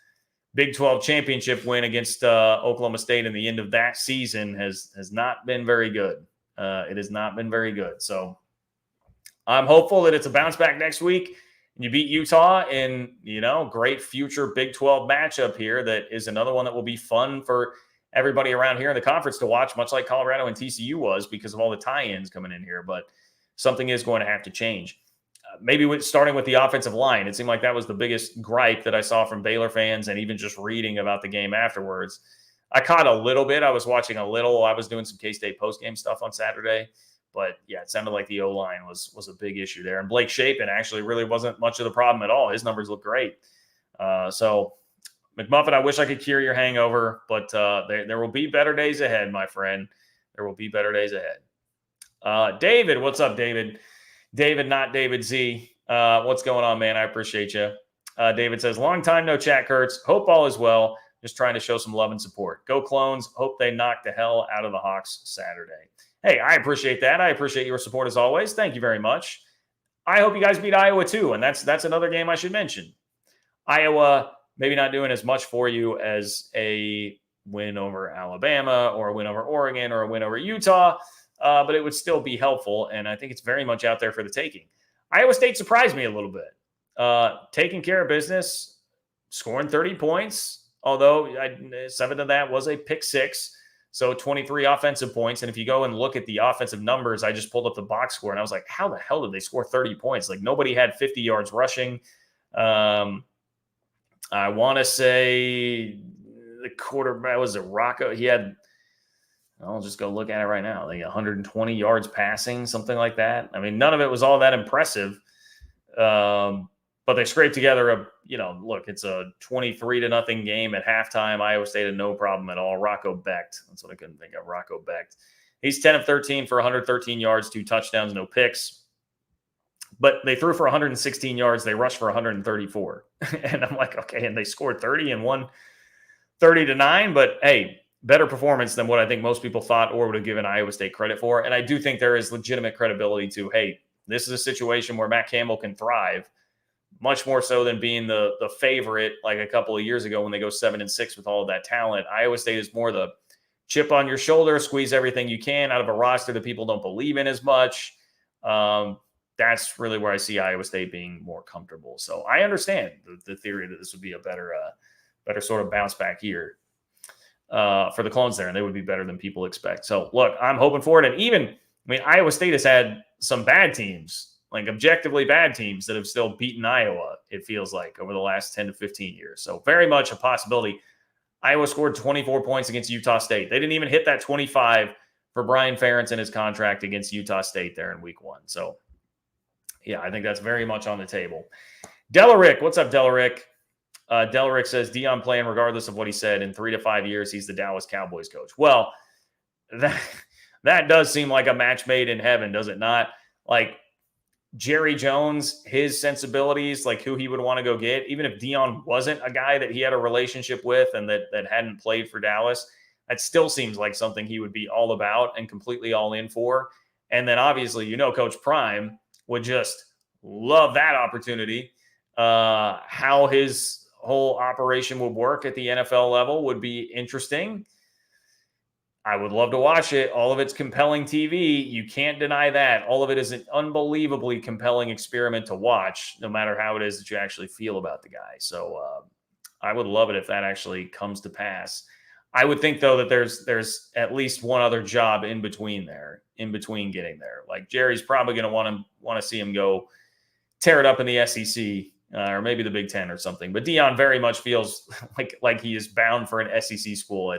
Big 12 championship win against Oklahoma State in the end of that season has not been very good. It has not been very good. So I'm hopeful that it's a bounce back next week. You beat Utah in, great future Big 12 matchup here. That is another one that will be fun for everybody around here in the conference to watch, much like Colorado and TCU was because of all the tie-ins coming in here. But something is going to have to change. Maybe starting with the offensive line. It seemed like that was the biggest gripe that I saw from Baylor fans and even just reading about the game afterwards. I caught a little bit. I was watching a little. I was doing some K-State postgame stuff on Saturday. But, yeah, it sounded like the O-line was a big issue there. And Blake Shapen actually really wasn't much of the problem at all. His numbers look great. So, McMuffin, I wish I could cure your hangover, but there will be better days ahead, my friend. There will be better days ahead. David, what's up, David? David, not David Z. What's going on, man? I appreciate you. David says, long time no chat, Kurtz. Hope all is well. Just trying to show some love and support. Go Clones. Hope they knock the hell out of the Hawks Saturday. Hey, I appreciate that. I appreciate your support as always. Thank you very much. I hope you guys beat Iowa too, and that's another game I should mention. Iowa maybe not doing as much for you as a win over Alabama or a win over Oregon or a win over Utah, but it would still be helpful, and I think it's very much out there for the taking. Iowa State surprised me a little bit. Taking care of business, scoring 30 points, although 7 of that was a pick six. So 23 offensive points. And if you go and look at the offensive numbers, I just pulled up the box score and I was like, how the hell did they score 30 points? Like nobody had 50 yards rushing. I want to say the quarterback was a Rocco. He had, I'll just go look at it right now. Like 120 yards passing, something like that. I mean, none of it was all that impressive. But they scraped together look, it's a 23-0 game at halftime. Iowa State had no problem at all. Rocco Becht. That's what I couldn't think of. Rocco Becht. He's 10 of 13 for 113 yards, 2 touchdowns, no picks. But they threw for 116 yards. They rushed for 134. And I'm like, okay, and they scored 30 and won 30-9. But, hey, better performance than what I think most people thought or would have given Iowa State credit for. And I do think there is legitimate credibility to, hey, this is a situation where Matt Campbell can thrive. Much more so than being the favorite like a couple of years ago when they go 7-6 with all of that talent. Iowa State is more the chip on your shoulder, squeeze everything you can out of a roster that people don't believe in as much. That's really where I see Iowa State being more comfortable. So I understand the theory that this would be a better sort of bounce back year for the Clones there, and they would be better than people expect. So look, I'm hoping for it. And Iowa State has had some bad teams, like objectively bad teams that have still beaten Iowa, it feels like, over the last 10 to 15 years. So very much a possibility. Iowa scored 24 points against Utah State. They didn't even hit that 25 for Brian Ferentz in his contract against Utah State there in week 1. So, yeah, I think that's very much on the table. Delarick, what's up, Delarick? Delarick says, Deion playing regardless of what he said. In 3 to 5 years, he's the Dallas Cowboys coach. Well, that does seem like a match made in heaven, does it not? Like, Jerry Jones, his sensibilities, like who he would want to go get, even if Deion wasn't a guy that he had a relationship with and that hadn't played for Dallas, that still seems like something he would be all about and completely all in for. And then obviously, Coach Prime would just love that opportunity. How his whole operation would work at the NFL level would be interesting. I would love to watch it. All of it's compelling TV. You can't deny that. All of it is an unbelievably compelling experiment to watch, no matter how it is that you actually feel about the guy. So I would love it if that actually comes to pass. I would think, though, that there's at least one other job in between getting there. Like Jerry's probably going to want to see him go tear it up in the SEC or maybe the Big Ten or something. But Deion very much feels like he is bound for an SEC school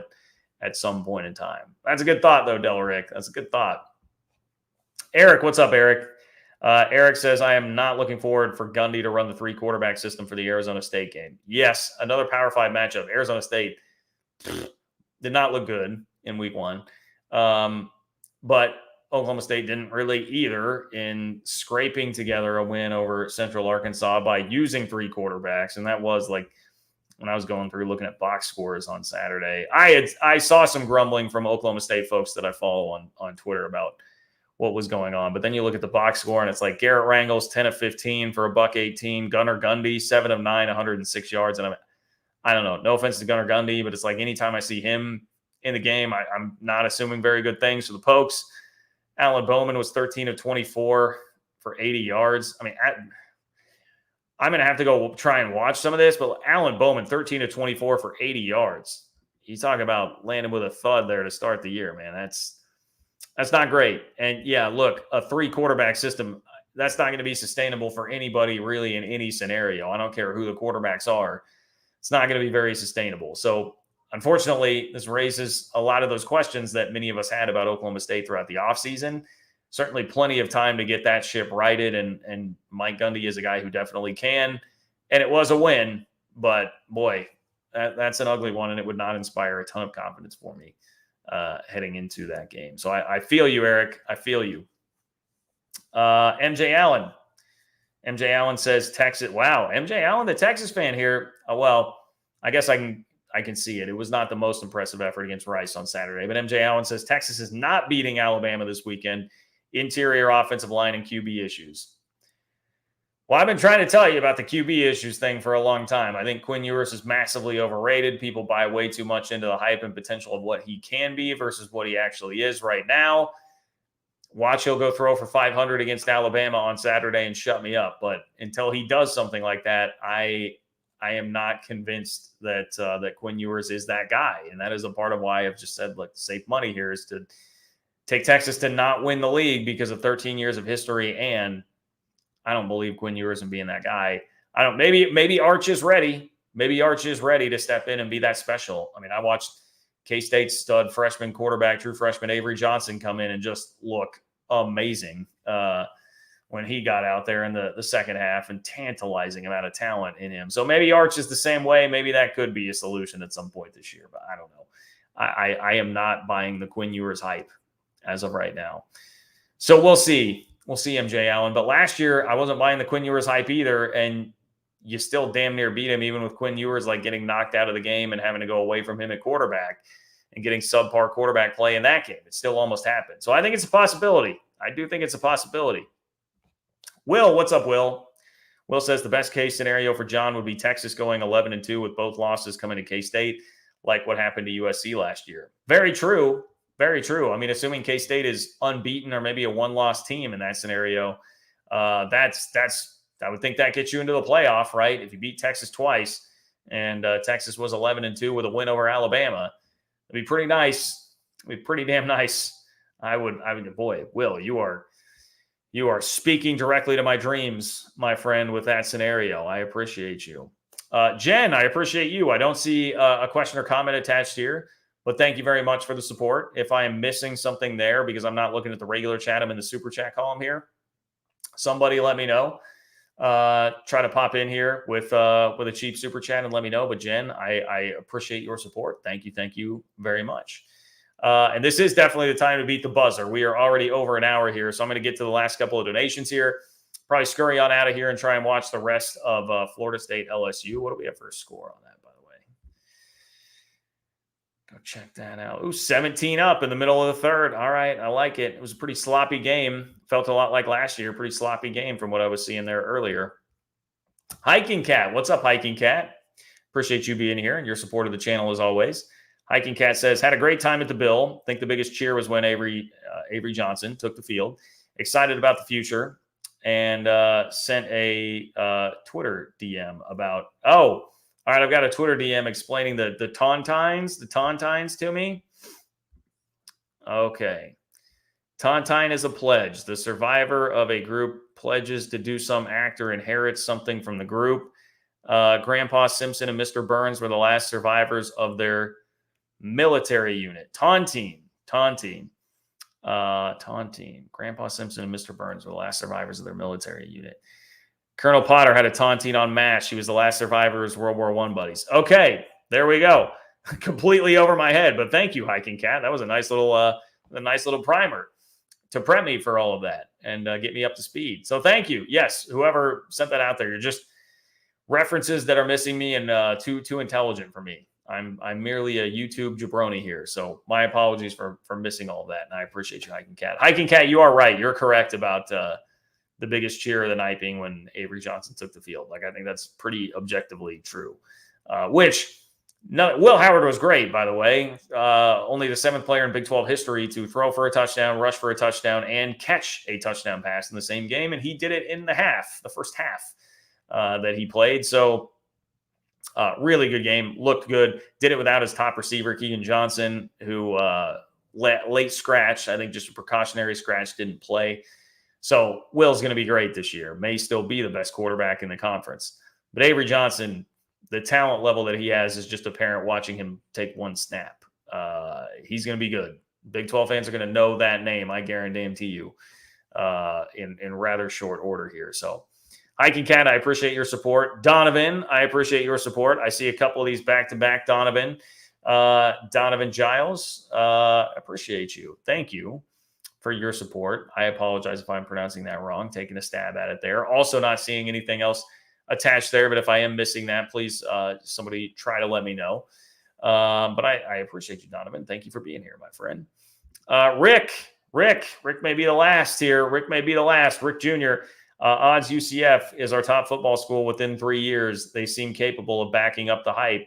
at some point in time. That's a good thought, though, Delarick. That's a good thought. Eric, what's up, Eric? Eric says, I am not looking forward for Gundy to run the 3-quarterback system for the Arizona State game. Yes, another Power 5 matchup. Arizona State did not look good in week 1. But Oklahoma State didn't really either in scraping together a win over Central Arkansas by using 3 quarterbacks. And that was like when I was going through looking at box scores on Saturday. I saw some grumbling from Oklahoma State folks that I follow on Twitter about what was going on. But then you look at the box score and it's like Garrett Rangels 10 of 15 for $118, Gunnar Gundy 7 of 9, 106 yards. And I don't know. No offense to Gunnar Gundy, but it's like anytime I see him in the game, I'm not assuming very good things for the Pokes. Alan Bowman was 13 of 24 for 80 yards. I mean, I'm going to have to go try and watch some of this, but Alan Bowman, 13 of 24 for 80 yards. You talk about landing with a thud there to start the year, man. That's not great. And yeah, look, a 3-quarterback system, that's not going to be sustainable for anybody really in any scenario. I don't care who the quarterbacks are. It's not going to be very sustainable. So unfortunately, this raises a lot of those questions that many of us had about Oklahoma State throughout the offseason. Certainly plenty of time to get that ship righted, and Mike Gundy is a guy who definitely can. And it was a win, but boy, that's an ugly one, and it would not inspire a ton of confidence for me heading into that game. So I feel you, Eric. I feel you. MJ Allen. MJ Allen says Texas. Wow, MJ Allen, the Texas fan here. Well, I guess I can see it. It was not the most impressive effort against Rice on Saturday. But MJ Allen says Texas is not beating Alabama this weekend. Interior offensive line and QB issues. Well, I've been trying to tell you about the QB issues thing for a long time. I think Quinn Ewers is massively overrated. People buy way too much into the hype and potential of what he can be versus what he actually is right now. Watch, he'll go throw for 500 against Alabama on Saturday and shut me up. But until he does something like that, I am not convinced that that Quinn Ewers is that guy. And that is a part of why I've just said, like, save money here is to take Texas to not win the league because of 13 years of history. And I don't believe Quinn Ewers in being that guy. Maybe Arch is ready. Maybe Arch is ready to step in and be that special. I mean, I watched K-State's stud freshman quarterback, true freshman Avery Johnson come in and just look amazing when he got out there in the second half, and tantalizing amount of talent in him. So maybe Arch is the same way. Maybe that could be a solution at some point this year, but I don't know. I am not buying the Quinn Ewers hype as of right now. So we'll see. We'll see, MJ Allen. But last year, I wasn't buying the Quinn Ewers hype either, and you still damn near beat him, even with Quinn Ewers like getting knocked out of the game and having to go away from him at quarterback and getting subpar quarterback play in that game. It still almost happened. So I think it's a possibility. I do think it's a possibility. Will, what's up, Will? Will says the best case scenario for John would be Texas going 11-2 with both losses coming to K-State, like what happened to USC last year. Very true. Very true. I mean, assuming K-State is unbeaten or maybe a one-loss team in that scenario, I would think that gets you into the playoff, right? If you beat Texas twice and Texas was 11-2 with a win over Alabama, it'd be pretty nice. It'd be pretty damn nice. I would, boy, Will, you are speaking directly to my dreams, my friend, with that scenario. I appreciate you. Jen, I appreciate you. I don't see a question or comment attached here, but thank you very much for the support. If I am missing something there because I'm not looking at the regular chat, I'm in the super chat column here. Somebody let me know. Try to pop in here with a cheap super chat and let me know. But Jen, I appreciate your support. Thank you very much. And this is definitely the time to beat the buzzer. We are already over an hour here, so I'm going to get to the last couple of donations here. Probably scurry on out of here and try and watch the rest of Florida State LSU. What do we have for a score on that, by the way? Go check that out. Ooh, 17 up in the middle of the third. All right, I like it. It was a pretty sloppy game. Felt a lot like last year. Pretty sloppy game from what I was seeing there earlier. Hiking Cat. What's up, Hiking Cat? Appreciate you being here and your support of the channel as always. Hiking Cat says, had a great time at the Bill. Think the biggest cheer was when Avery Johnson took the field. Excited about the future. And sent a Twitter DM about, all right, I've got a Twitter DM explaining the Tauntines to me. Okay. Tauntine is a pledge. The survivor of a group pledges to do some act or inherits something from the group. Grandpa Simpson and Mr. Burns were the last survivors of their military unit. Taunting. Taunting. Grandpa Simpson and Mr. Burns were the last survivors of their military unit. Colonel Potter had a taunting on MASH. He was the last survivor of his World War I buddies. Okay, there we go. Completely over my head, but thank you, Hiking Cat. That was a nice little primer to prep me for all of that and get me up to speed. So thank you. Yes, whoever sent that out there, you're just references that are missing me and too intelligent for me. I'm merely a YouTube jabroni here, so my apologies for missing all of that, and I appreciate you, Hiking Cat. Hiking Cat, you are right. You're correct about the biggest cheer of the night being when Avery Johnson took the field. Like, I think that's pretty objectively true. Will Howard was great, by the way. Only the 7th player in Big 12 history to throw for a touchdown, rush for a touchdown, and catch a touchdown pass in the same game, and he did it in the first half that he played. So really good game. Looked good. Did it without his top receiver, Keegan Johnson, who late scratch. I think just a precautionary scratch, didn't play. So Will's going to be great this year. May still be the best quarterback in the conference. But Avery Johnson, the talent level that he has is just apparent watching him take one snap. He's going to be good. Big 12 fans are going to know that name, I guarantee you, in rather short order here. So Hiking Cat, I appreciate your support. Donovan, I appreciate your support. I see a couple of these back-to-back Donovan. Donovan Giles, appreciate you. Thank you for your support. I apologize if I'm pronouncing that wrong, taking a stab at it there. Also not seeing anything else attached there, but if I am missing that, please somebody try to let me know. But I appreciate you, Donovan. Thank you for being here, my friend. Rick may be the last here. Rick Jr., odds UCF is our top football school within 3 years. They seem capable of backing up the hype.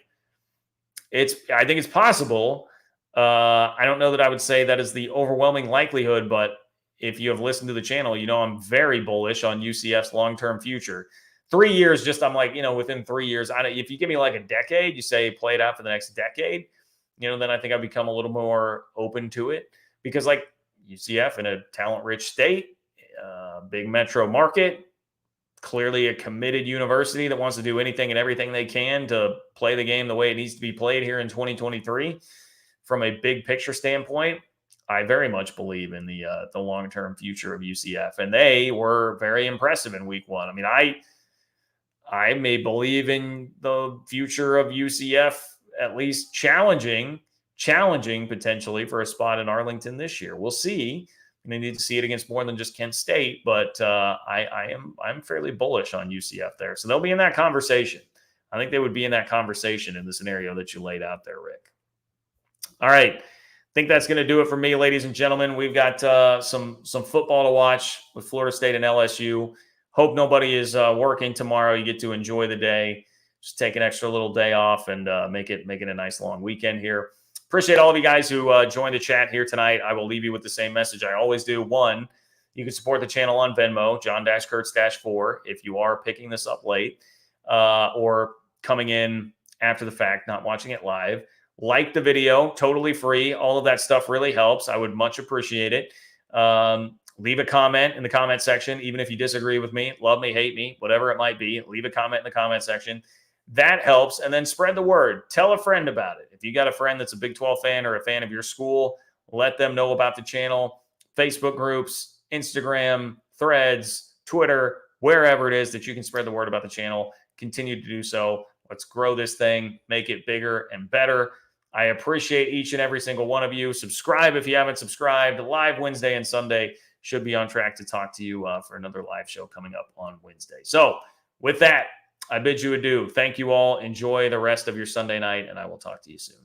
I think it's possible. I don't know that I would say that is the overwhelming likelihood, but if you have listened to the channel, you know I'm very bullish on UCF's long-term future. 3 years, I'm like, within 3 years, if you give me like a decade, you say play it out for the next decade, then I think I've become a little more open to it, because like UCF in a talent-rich state, big metro market, clearly a committed university that wants to do anything and everything they can to play the game the way it needs to be played here in 2023. From a big picture standpoint, I very much believe in the long-term future of UCF, and they were very impressive in week 1. I mean, I may believe in the future of UCF, at least challenging potentially for a spot in Arlington this year. We'll see. And they need to see it against more than just Kent State, but I'm fairly bullish on UCF there. So they'll be in that conversation. I think they would be in that conversation in the scenario that you laid out there, Rick. All right. I think that's going to do it for me, ladies and gentlemen. We've got some football to watch with Florida State and LSU. Hope nobody is working tomorrow. You get to enjoy the day. Just take an extra little day off and make it a nice long weekend here. Appreciate all of you guys who joined the chat here tonight. I will leave you with the same message I always do. 1, you can support the channel on Venmo, John-Kurtz-4, if you are picking this up late or coming in after the fact, not watching it live. Like the video, totally free. All of that stuff really helps. I would much appreciate it. Leave a comment in the comment section, even if you disagree with me, love me, hate me, whatever it might be. Leave a comment in the comment section. That helps. And then spread the word. Tell a friend about it. If you got a friend that's a Big 12 fan or a fan of your school, let them know about the channel, Facebook groups, Instagram, Threads, Twitter, wherever it is that you can spread the word about the channel. Continue to do so. Let's grow this thing, make it bigger and better. I appreciate each and every single one of you. Subscribe if you haven't subscribed. Live Wednesday and Sunday. Should be on track to talk to you for another live show coming up on Wednesday. So with that, I bid you adieu. Thank you all. Enjoy the rest of your Sunday night, and I will talk to you soon.